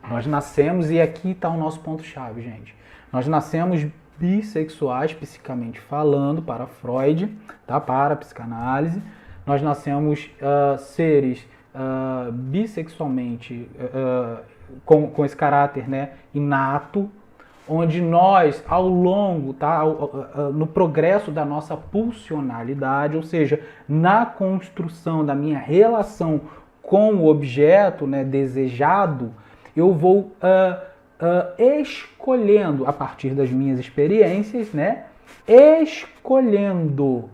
nós nascemos, e aqui está o nosso ponto-chave, gente. Nós nascemos bissexuais, psicamente falando, para Freud, tá? Para a psicanálise. Nós nascemos seres bissexualmente, com esse caráter, né, inato, onde nós, ao longo, tá, no progresso da nossa pulsionalidade, ou seja, na construção da minha relação com o objeto, né, desejado, eu vou escolhendo, a partir das minhas experiências, né, escolhendo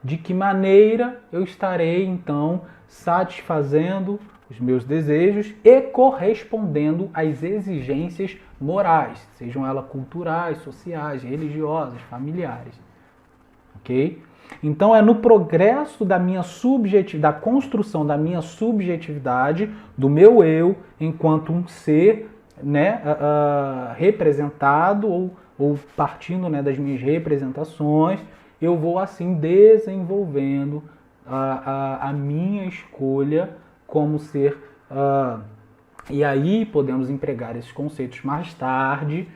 de que maneira eu estarei, então, satisfazendo os meus desejos e correspondendo às exigências morais, sejam elas culturais, sociais, religiosas, familiares. Ok? Então é no progresso da minha da construção da minha subjetividade, do meu eu, enquanto um ser, né, representado ou partindo, né, das minhas representações, eu vou assim desenvolvendo a minha escolha como ser, e aí podemos empregar esses conceitos mais tarde,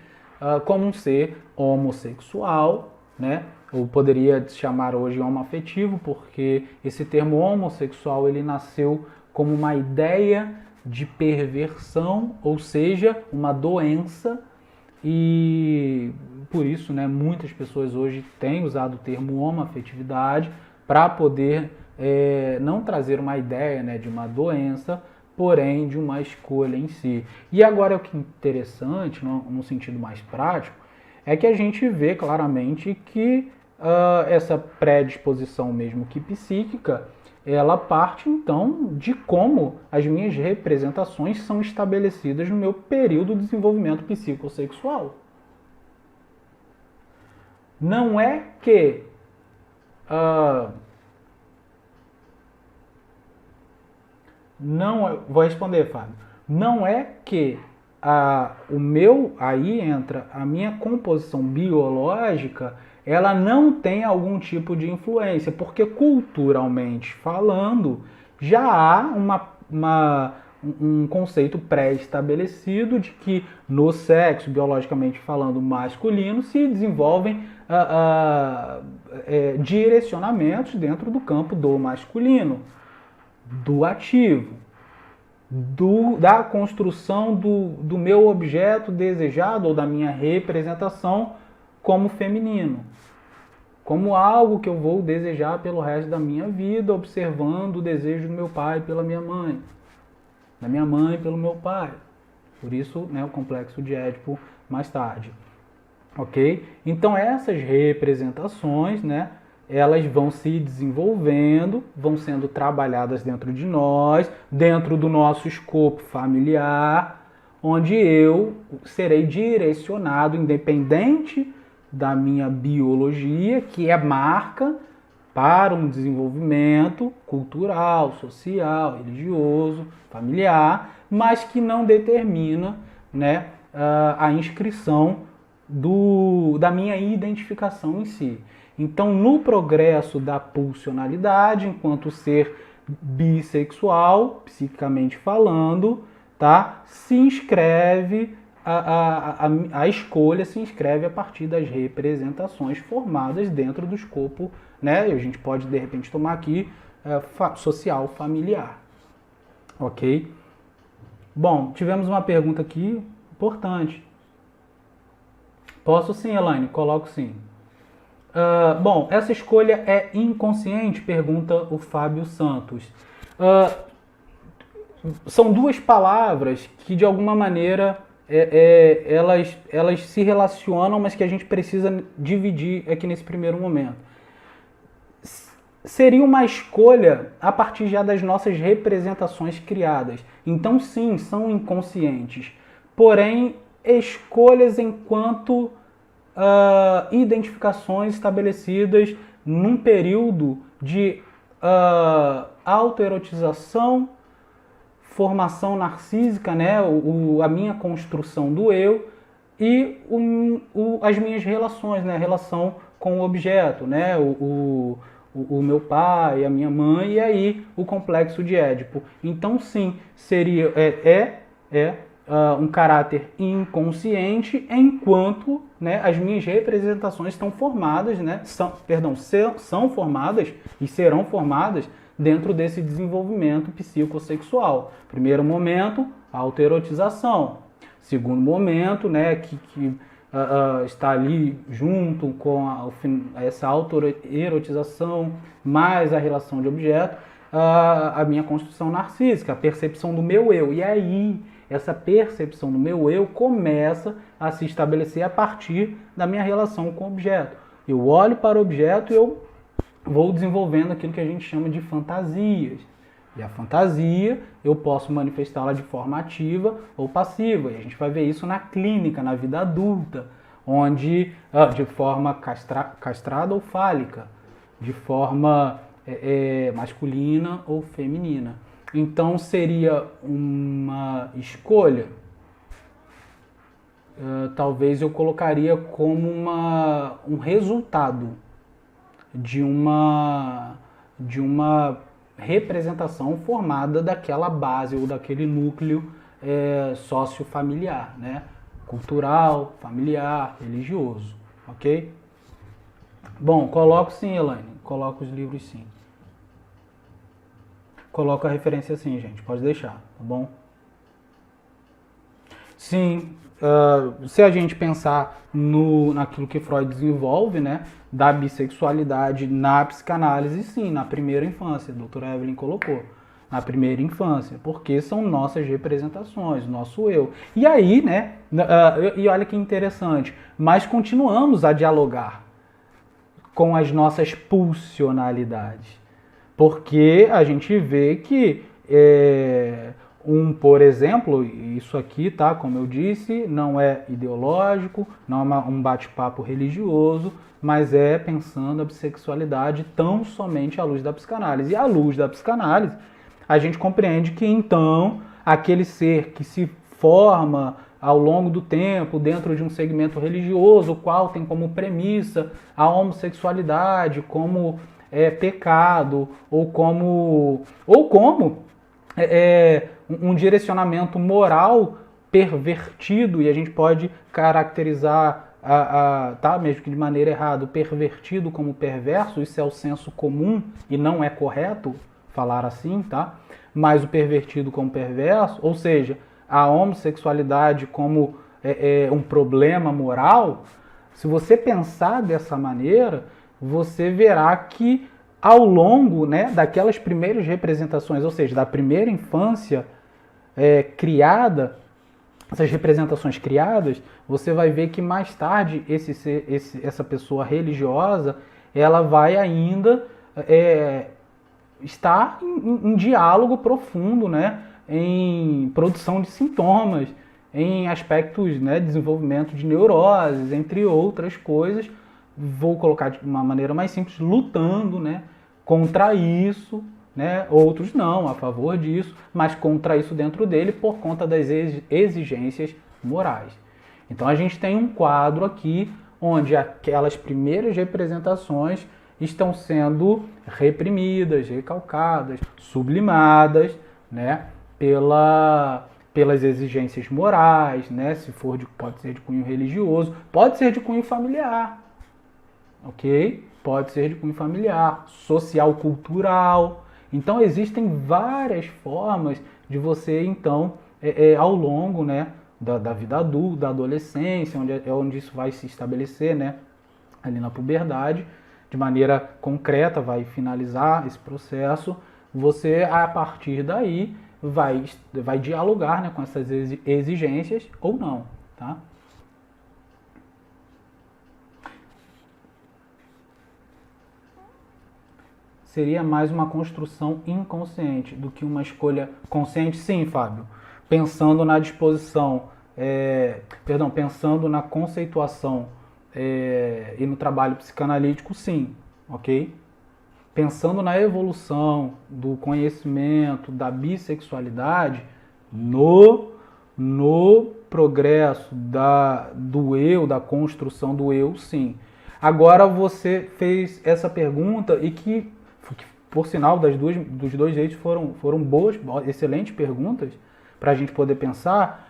como um ser homossexual, né? Eu poderia chamar hoje homoafetivo, porque esse termo homossexual ele nasceu como uma ideia de perversão, ou seja, uma doença, e por isso, né, muitas pessoas hoje têm usado o termo homoafetividade para poder não trazer uma ideia, né, de uma doença, porém de uma escolha em si. E agora o que é interessante, no sentido mais prático, é que a gente vê claramente que essa predisposição mesmo que psíquica, ela parte então de como as minhas representações são estabelecidas no meu período de desenvolvimento psicossexual. Não é que vou responder, Fábio. Não é que aí entra a minha composição biológica, ela não tem algum tipo de influência, porque culturalmente falando, já há um conceito pré-estabelecido de que no sexo, biologicamente falando, masculino, se desenvolvem direcionamentos dentro do campo do masculino, do ativo, da construção do meu objeto desejado ou da minha representação como feminino, como algo que eu vou desejar pelo resto da minha vida, observando o desejo do meu pai pela minha mãe, da minha mãe pelo meu pai. Por isso, né, o complexo de Édipo mais tarde. ok? Então essas representações, né, elas vão se desenvolvendo, vão sendo trabalhadas dentro de nós, dentro do nosso escopo familiar, onde eu serei direcionado, independente da minha biologia, que é marca para um desenvolvimento cultural, social, religioso, familiar, mas que não determina, né, a inscrição da minha identificação em si. Então, no progresso da pulsionalidade, enquanto ser bissexual, psiquicamente falando, tá, se inscreve a escolha se inscreve a partir das representações formadas dentro do escopo, né? A gente pode de repente tomar aqui social familiar, ok? Bom, tivemos uma pergunta aqui importante. Posso sim, Elaine? Coloco sim. Bom, essa escolha é inconsciente? Pergunta o Fábio Santos. São duas palavras que de alguma maneira elas se relacionam, mas que a gente precisa dividir aqui nesse primeiro momento. Seria uma escolha a partir já das nossas representações criadas. Então sim, são inconscientes. Porém, escolhas enquanto identificações estabelecidas num período de autoerotização, formação narcísica, né? A minha construção do eu e as minhas relações, né? A relação com o objeto, né? O meu pai, a minha mãe e aí o complexo de Édipo. Então sim, seria um caráter inconsciente enquanto, né, as minhas representações estão formadas, né? São formadas e serão formadas dentro desse desenvolvimento psicossexual. Primeiro momento, autoerotização. Segundo momento, né, que está ali junto com essa autoerotização mais a relação de objeto, a minha construção narcísica, a percepção do meu eu. E aí, essa percepção do meu eu começa a se estabelecer a partir da minha relação com o objeto. Eu olho para o objeto e eu vou desenvolvendo aquilo que a gente chama de fantasias. E a fantasia eu posso manifestá-la de forma ativa ou passiva. E a gente vai ver isso na clínica, na vida adulta, onde de forma castrada ou fálica, de forma masculina ou feminina. Então seria uma escolha, talvez eu colocaria como um resultado de uma representação formada daquela base ou daquele núcleo sociofamiliar, né? Cultural, familiar, religioso, ok? Bom, coloco sim, Elaine, coloco os livros sim. Coloco a referência sim, gente, pode deixar, tá bom? Sim, se a gente pensar naquilo que Freud desenvolve, né, da bissexualidade na psicanálise, sim, na primeira infância, a doutora Evelyn colocou, na primeira infância, porque são nossas representações, nosso eu. E aí, né, e olha que interessante, mas continuamos a dialogar com as nossas pulsionalidades, porque a gente vê que por exemplo, isso aqui, tá? Como eu disse, não é ideológico, não é um bate-papo religioso, mas é pensando a bissexualidade tão somente à luz da psicanálise. E à luz da psicanálise, a gente compreende que então aquele ser que se forma ao longo do tempo dentro de um segmento religioso, o qual tem como premissa a homossexualidade como pecado ou como um direcionamento moral pervertido, e a gente pode caracterizar, tá, mesmo que de maneira errada, o pervertido como perverso, isso é o senso comum e não é correto falar assim, tá? Mas o pervertido como perverso, ou seja, a homossexualidade como um problema moral, se você pensar dessa maneira, você verá que ao longo, né, daquelas primeiras representações, ou seja, da primeira infância criada, essas representações criadas, você vai ver que mais tarde essa pessoa religiosa, ela vai ainda estar em diálogo profundo, né, em produção de sintomas, em aspectos, né, de desenvolvimento de neuroses, entre outras coisas. Vou colocar de uma maneira mais simples, lutando, né, contra isso, né, outros não, a favor disso, mas contra isso dentro dele por conta das exigências morais. Então a gente tem um quadro aqui onde aquelas primeiras representações estão sendo reprimidas, recalcadas, sublimadas, né, pelas exigências morais, né, se for pode ser de cunho religioso, pode ser de cunho familiar, ok? Pode ser de cunho familiar, social, cultural. Então existem várias formas de você, então, ao longo, né, da vida adulta, da adolescência, onde isso vai se estabelecer, né, ali na puberdade, de maneira concreta, vai finalizar esse processo, você, a partir daí, vai dialogar, né, com essas exigências ou não, tá? Seria mais uma construção inconsciente do que uma escolha consciente? Sim, Fábio. Pensando na disposição, pensando na conceituação e no trabalho psicanalítico, sim, ok? Pensando na evolução do conhecimento da bissexualidade, no progresso do eu, da construção do eu, sim. Agora você fez essa pergunta e que por sinal, dos dois jeitos foram boas, excelentes perguntas para a gente poder pensar.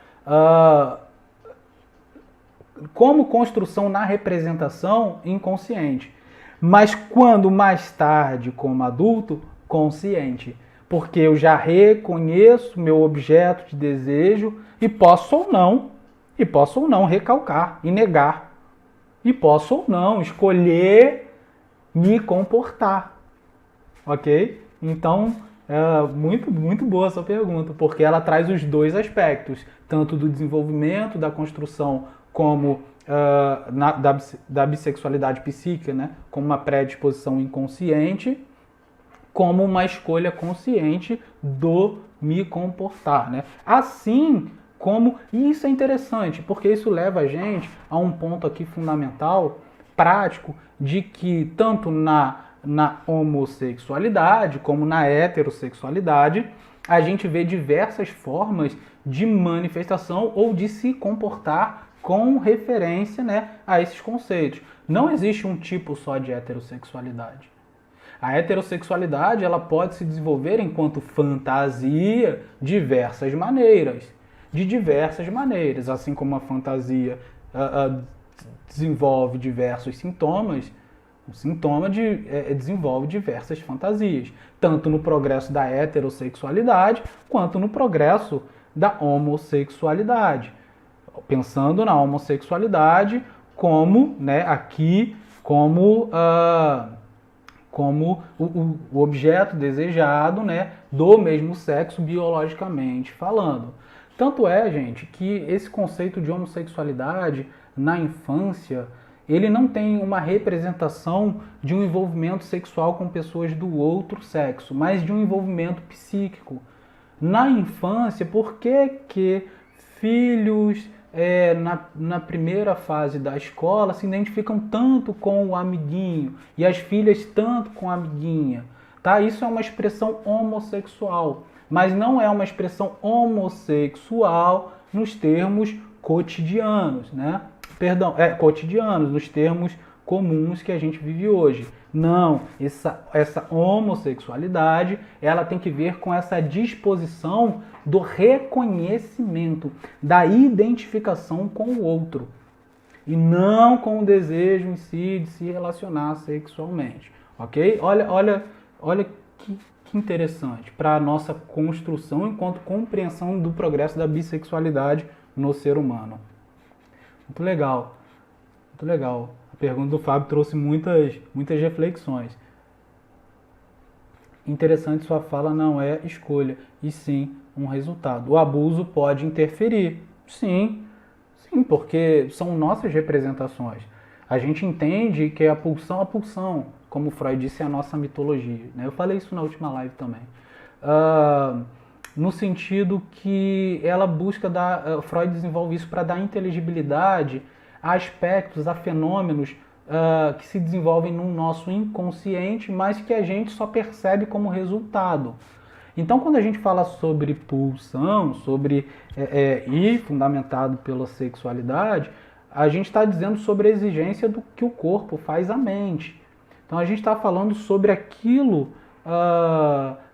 Como construção na representação inconsciente. Mas quando mais tarde, como adulto, consciente. Porque eu já reconheço meu objeto de desejo e posso ou não recalcar e negar. E posso ou não escolher me comportar. Ok? Então, muito boa essa pergunta, porque ela traz os dois aspectos, tanto do desenvolvimento, da construção, como da bissexualidade psíquica, né? Como uma predisposição inconsciente, como uma escolha consciente do me comportar, né? Assim como, e isso é interessante, porque isso leva a gente a um ponto aqui fundamental, prático, de que tanto na homossexualidade como na heterossexualidade, a gente vê diversas formas de manifestação ou de se comportar com referência, né, a esses conceitos. Não existe um tipo só de heterossexualidade. A heterossexualidade ela pode se desenvolver enquanto fantasia de diversas maneiras, assim como a fantasia desenvolve diversos sintomas. O sintoma desenvolve diversas fantasias, tanto no progresso da heterossexualidade quanto no progresso da homossexualidade. Pensando na homossexualidade como, né, aqui, como o objeto desejado, né, do mesmo sexo biologicamente falando. Tanto é, gente, que esse conceito de homossexualidade na infância ele não tem uma representação de um envolvimento sexual com pessoas do outro sexo, mas de um envolvimento psíquico. Na infância, por que filhos na primeira fase da escola se identificam tanto com o amiguinho e as filhas tanto com a amiguinha? Tá? Isso é uma expressão homossexual, mas não é uma expressão homossexual nos termos cotidianos, né? Cotidianos, nos termos comuns que a gente vive hoje. Não, essa homossexualidade, ela tem que ver com essa disposição do reconhecimento, da identificação com o outro. E não com o desejo em si de se relacionar sexualmente. Ok? Olha que interessante para a nossa construção enquanto compreensão do progresso da bissexualidade no ser humano. Muito legal, muito legal. A pergunta do Fábio trouxe muitas reflexões. Interessante, sua fala não é escolha, e sim um resultado. O abuso pode interferir, Sim, sim, porque são nossas representações. A gente entende que a pulsão, como Freud disse, é a nossa mitologia, né? Eu falei isso na última live também. Ah, no sentido que ela busca dar, Freud desenvolve isso para dar inteligibilidade a aspectos, a fenômenos que se desenvolvem no nosso inconsciente, mas que a gente só percebe como resultado. Então, quando a gente fala sobre pulsão, e fundamentado pela sexualidade, a gente está dizendo sobre a exigência do que o corpo faz à mente. Então, a gente está falando sobre aquilo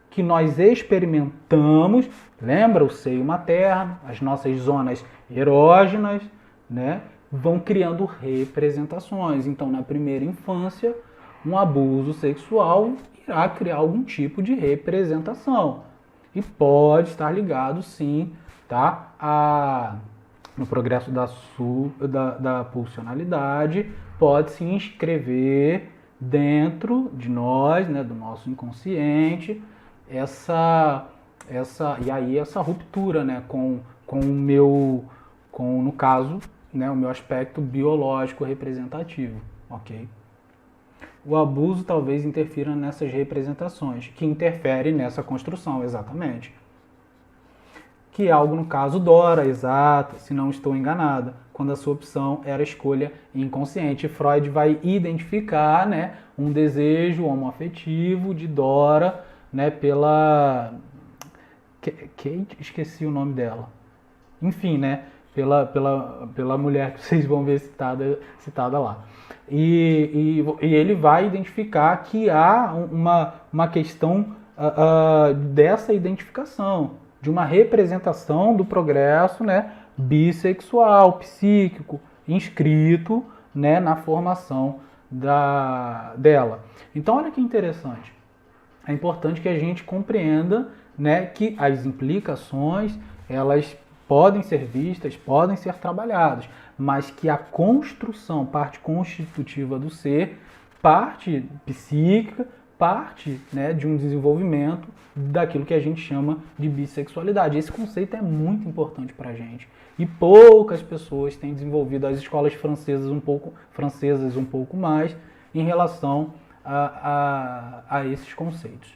que nós experimentamos. Lembra o seio materno, as nossas zonas erógenas, né? Vão criando representações. Então, na primeira infância, um abuso sexual irá criar algum tipo de representação. E pode estar ligado, sim, tá, no progresso da pulsionalidade, pode se inscrever dentro de nós, né, do nosso inconsciente, e aí essa ruptura, né, com no caso, né, o meu aspecto biológico representativo, ok? O abuso talvez interfira nessas representações, que interfere nessa construção, exatamente. Que é algo no caso Dora, exato, se não estou enganada, quando a sua opção era escolha inconsciente. Freud vai identificar, né, um desejo homoafetivo de Dora, né, pela... Kate, esqueci o nome dela. Enfim, né, pela mulher que vocês vão ver citada lá. E ele vai identificar que há uma questão dessa identificação, de uma representação do progresso, né, bissexual, psíquico, inscrito, né, na formação dela. Então, olha que interessante. É importante que a gente compreenda, né, que as implicações, elas podem ser vistas, podem ser trabalhadas, mas que a construção, parte constitutiva do ser, parte psíquica, parte, né, de um desenvolvimento daquilo que a gente chama de bissexualidade. Esse conceito é muito importante para a gente. E poucas pessoas têm desenvolvido, as escolas francesas um pouco mais, em relação a esses conceitos.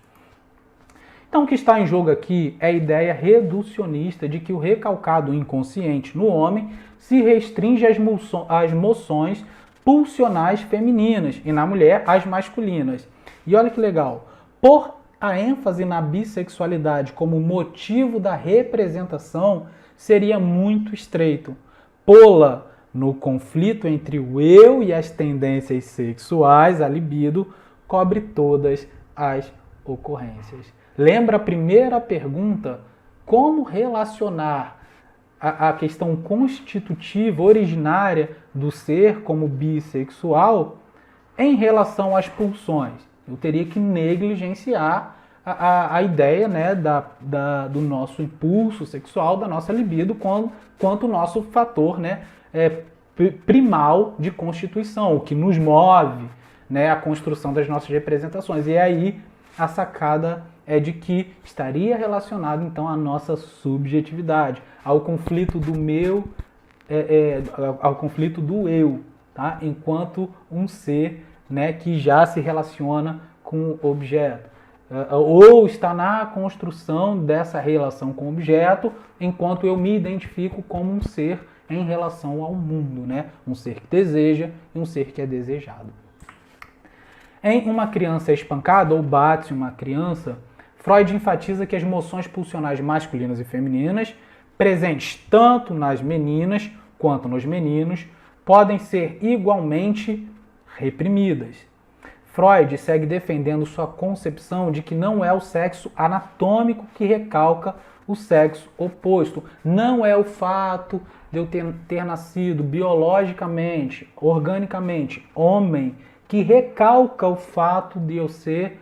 Então, o que está em jogo aqui é a ideia reducionista de que o recalcado inconsciente no homem se restringe às moções pulsionais femininas e na mulher às masculinas. E olha que legal, por a ênfase na bissexualidade como motivo da representação seria muito estreito. Pô-la no conflito entre o eu e as tendências sexuais, a libido, cobre todas as ocorrências. Lembra a primeira pergunta? Como relacionar a questão constitutiva, originária do ser como bissexual em relação às pulsões? Eu teria que negligenciar a ideia, né, do nosso impulso sexual, da nossa libido, quanto o nosso fator, né, primal de constituição, o que nos move, né, a construção das nossas representações. E aí a sacada é de que estaria relacionado então à nossa subjetividade, ao conflito do ao conflito do eu, tá? Enquanto um ser, né, que já se relaciona com o objeto, ou está na construção dessa relação com o objeto, enquanto eu me identifico como um ser em relação ao mundo, né? Um ser que deseja e um ser que é desejado. Em Uma Criança Espancada, ou Bate-se uma Criança, Freud enfatiza que as moções pulsionais masculinas e femininas, presentes tanto nas meninas quanto nos meninos, podem ser igualmente reprimidas. Freud segue defendendo sua concepção de que não é o sexo anatômico que recalca o sexo oposto. Não é o fato de eu ter nascido biologicamente, organicamente, homem, que recalca o fato de eu ser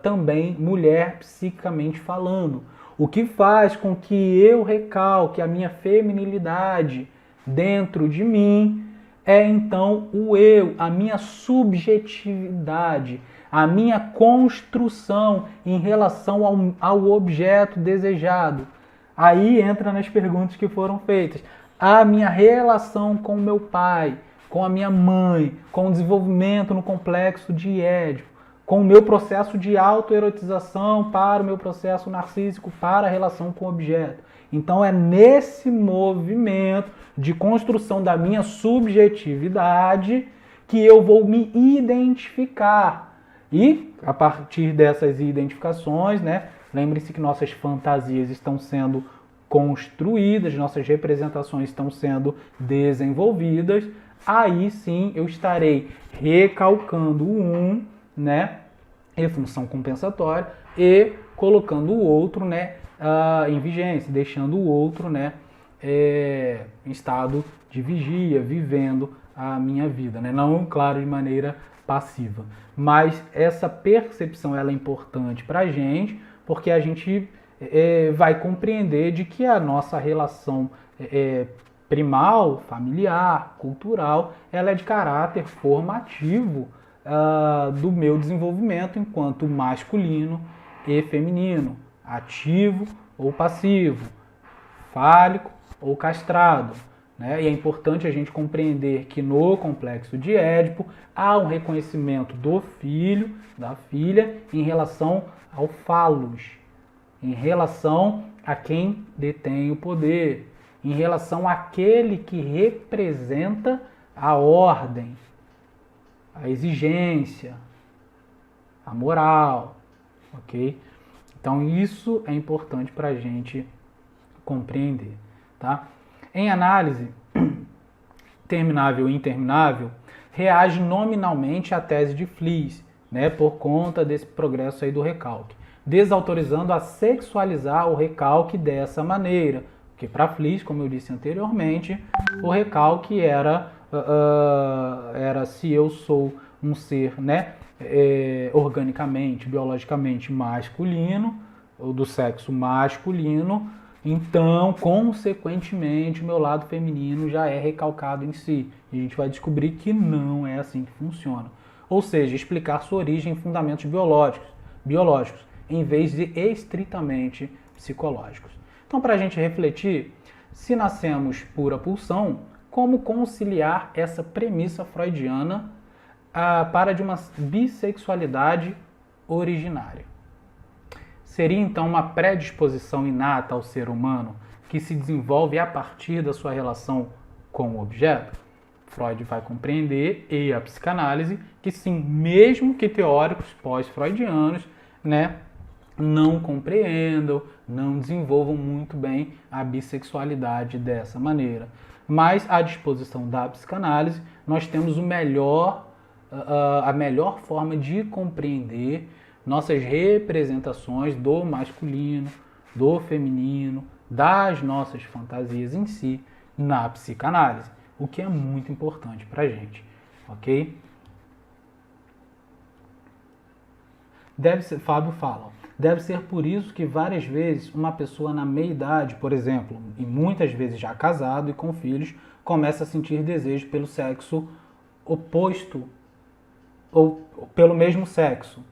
também mulher psiquicamente falando. O que faz com que eu recalque a minha feminilidade dentro de mim é então o eu, a minha subjetividade, a minha construção em relação ao objeto desejado, Aí entra nas perguntas que foram feitas. A minha relação com meu pai, com a minha mãe, com o desenvolvimento no complexo de Édipo, com o meu processo de autoerotização para o meu processo narcísico, para a relação com o objeto. Então é nesse movimento de construção da minha subjetividade que eu vou me identificar. E a partir dessas identificações, né, lembre-se que nossas fantasias estão sendo construídas, nossas representações estão sendo desenvolvidas, aí sim eu estarei recalcando um, né, em função compensatória e colocando o outro, né, em vigência, deixando o outro, né, em estado de vigia, vivendo a minha vida, né, não, claro, de maneira passiva. Mas essa percepção ela é importante para a gente, porque a gente vai compreender de que a nossa relação primal, familiar, cultural, ela é de caráter formativo do meu desenvolvimento enquanto masculino e feminino, ativo ou passivo, fálico ou castrado. Né? E é importante a gente compreender que no complexo de Édipo há um reconhecimento do filho, da filha, em relação ao falos, em relação a quem detém o poder, em relação àquele que representa a ordem, a exigência, a moral, ok? Então isso é importante para a gente compreender, tá? Em análise, terminável e interminável, reage nominalmente à tese de Fliess, né, por conta desse progresso aí do recalque, desautorizando a sexualizar o recalque dessa maneira, porque para Fliess, como eu disse anteriormente, o recalque era se eu sou um ser, né, organicamente, biologicamente masculino, ou do sexo masculino, então, consequentemente, o meu lado feminino já é recalcado em si. E a gente vai descobrir que não é assim que funciona. Ou seja, explicar sua origem em fundamentos biológicos, em vez de estritamente psicológicos. Então, para a gente refletir, se nascemos pura pulsão, como conciliar essa premissa freudiana para de uma bissexualidade originária? Seria então uma predisposição inata ao ser humano que se desenvolve a partir da sua relação com o objeto? Freud vai compreender, e a psicanálise, que sim, mesmo que teóricos pós-freudianos, né, não compreendam, não desenvolvam muito bem a bissexualidade dessa maneira. Mas à disposição da psicanálise, nós temos a melhor forma de compreender nossas representações do masculino, do feminino, das nossas fantasias em si, na psicanálise, o que é muito importante para a gente, ok? Fábio fala, deve ser por isso que várias vezes uma pessoa na meia-idade, por exemplo, e muitas vezes já casado e com filhos, começa a sentir desejo pelo sexo oposto ou pelo mesmo sexo.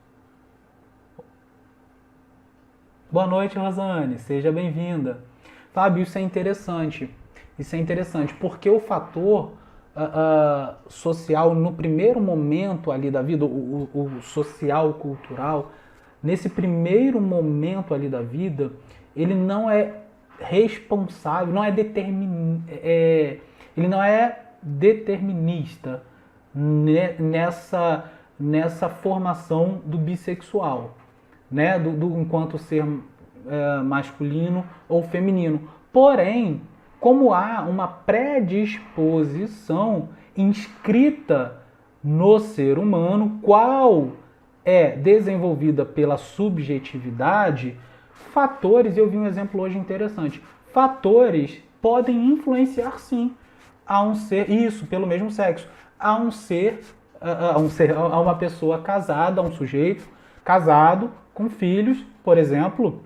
Boa noite, Rosane, seja bem-vinda. Fábio, isso é interessante. Isso é interessante porque o fator social, no primeiro momento ali da vida, o social, cultural, nesse primeiro momento ali da vida, ele não é responsável, ele não é determinista nessa formação do bissexual, né, enquanto ser masculino ou feminino. Porém, como há uma predisposição inscrita no ser humano, qual é desenvolvida pela subjetividade, fatores, eu vi um exemplo hoje interessante, fatores podem influenciar sim a um ser, isso, pelo mesmo sexo, a uma pessoa casada, a um sujeito casado, com filhos, por exemplo,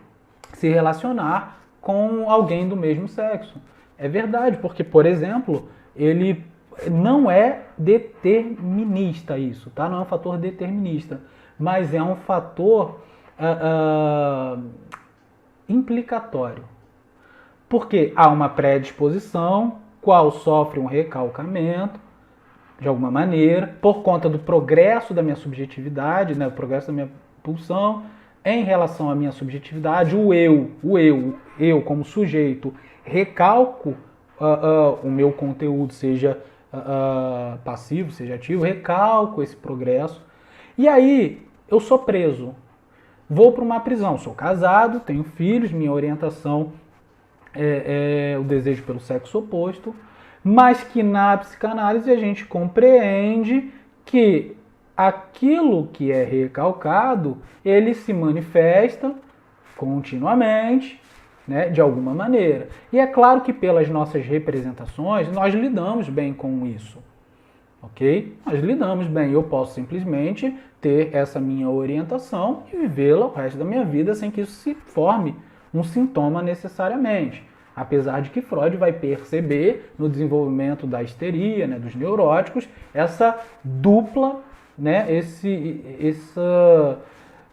se relacionar com alguém do mesmo sexo. É verdade, porque, por exemplo, ele não é determinista isso, tá? Não é um fator determinista, mas é um fator implicatório. Porque há uma predisposição, qual sofre um recalcamento, de alguma maneira, por conta do progresso da minha subjetividade, né, o progresso da minha pulsão, em relação à minha subjetividade, eu como sujeito, recalco o meu conteúdo, seja passivo, seja ativo, recalco esse progresso, e aí eu sou preso, vou para uma prisão, sou casado, tenho filhos, minha orientação é o desejo pelo sexo oposto, mas que na psicanálise a gente compreende que aquilo que é recalcado, ele se manifesta continuamente, né, de alguma maneira. E é claro que pelas nossas representações, nós lidamos bem com isso, ok? Nós lidamos bem. Eu posso simplesmente ter essa minha orientação e vivê-la o resto da minha vida sem que isso se forme um sintoma necessariamente. Apesar de que Freud vai perceber no desenvolvimento da histeria, né, dos neuróticos, essa dupla, né,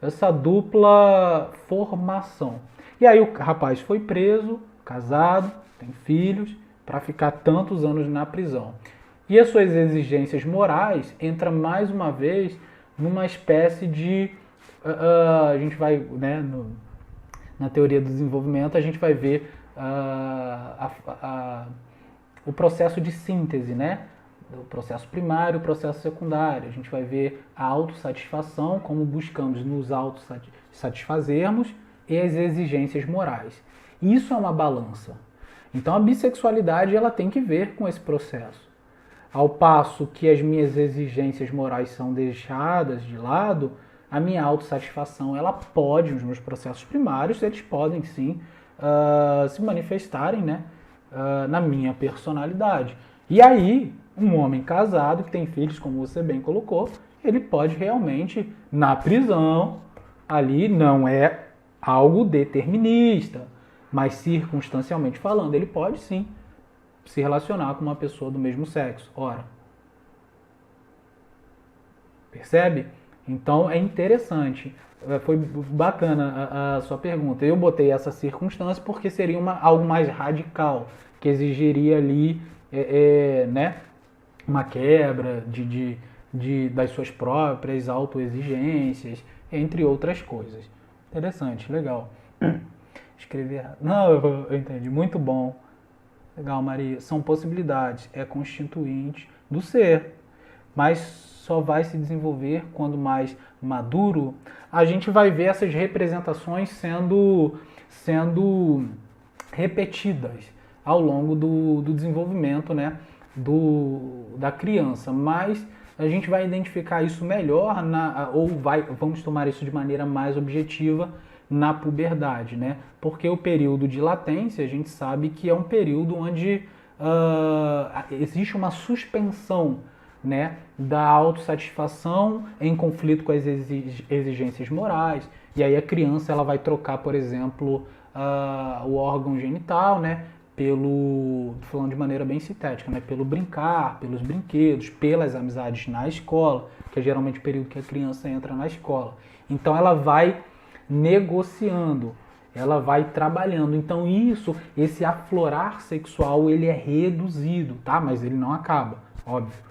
essa dupla formação. E aí o rapaz foi preso, casado, tem filhos, para ficar tantos anos na prisão. E as suas exigências morais entram mais uma vez numa espécie de... a gente vai, né, na teoria do desenvolvimento, a gente vai ver o processo de síntese, né? O processo primário e o processo secundário. A gente vai ver a autossatisfação, como buscamos nos autossatisfazermos, e as exigências morais. Isso é uma balança. Então a bissexualidade ela tem que ver com esse processo. Ao passo que as minhas exigências morais são deixadas de lado, a minha autossatisfação ela pode, os meus processos primários, eles podem sim se manifestarem, né, na minha personalidade. E aí, um homem casado que tem filhos, como você bem colocou, ele pode realmente, na prisão, ali não é algo determinista, mas circunstancialmente falando, ele pode sim se relacionar com uma pessoa do mesmo sexo. Ora, percebe? Então é interessante. Foi bacana a sua pergunta. Eu botei essa circunstância porque seria algo mais radical, que exigiria ali né, uma quebra das suas próprias autoexigências, entre outras coisas. Interessante, legal. Escrevi errado. Não, eu entendi. Muito bom. Legal, Maria. São possibilidades. É constituinte do ser. Mas só vai se desenvolver quando mais maduro. A gente vai ver essas representações sendo repetidas ao longo do desenvolvimento, né, da criança. Mas a gente vai identificar isso melhor, vamos tomar isso de maneira mais objetiva na puberdade, né? Porque o período de latência, a gente sabe que é um período onde existe uma suspensão, né, da autossatisfação em conflito com as exigências morais. E aí a criança ela vai trocar, por exemplo, o órgão genital, né, falando de maneira bem sintética, né, pelo brincar, pelos brinquedos, pelas amizades na escola, que é geralmente o período que a criança entra na escola. Então ela vai negociando, ela vai trabalhando. Então esse aflorar sexual, ele é reduzido, tá? Mas ele não acaba, óbvio.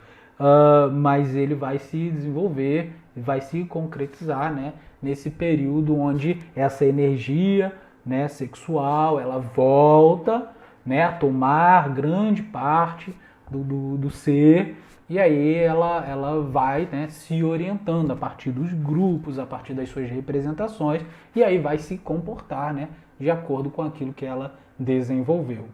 Mas ele vai se desenvolver, vai se concretizar, né, nesse período onde essa energia, né, sexual, ela volta, né, a tomar grande parte do ser, e aí ela vai, né, se orientando a partir dos grupos, a partir das suas representações, e aí vai se comportar, né, de acordo com aquilo que ela desenvolveu.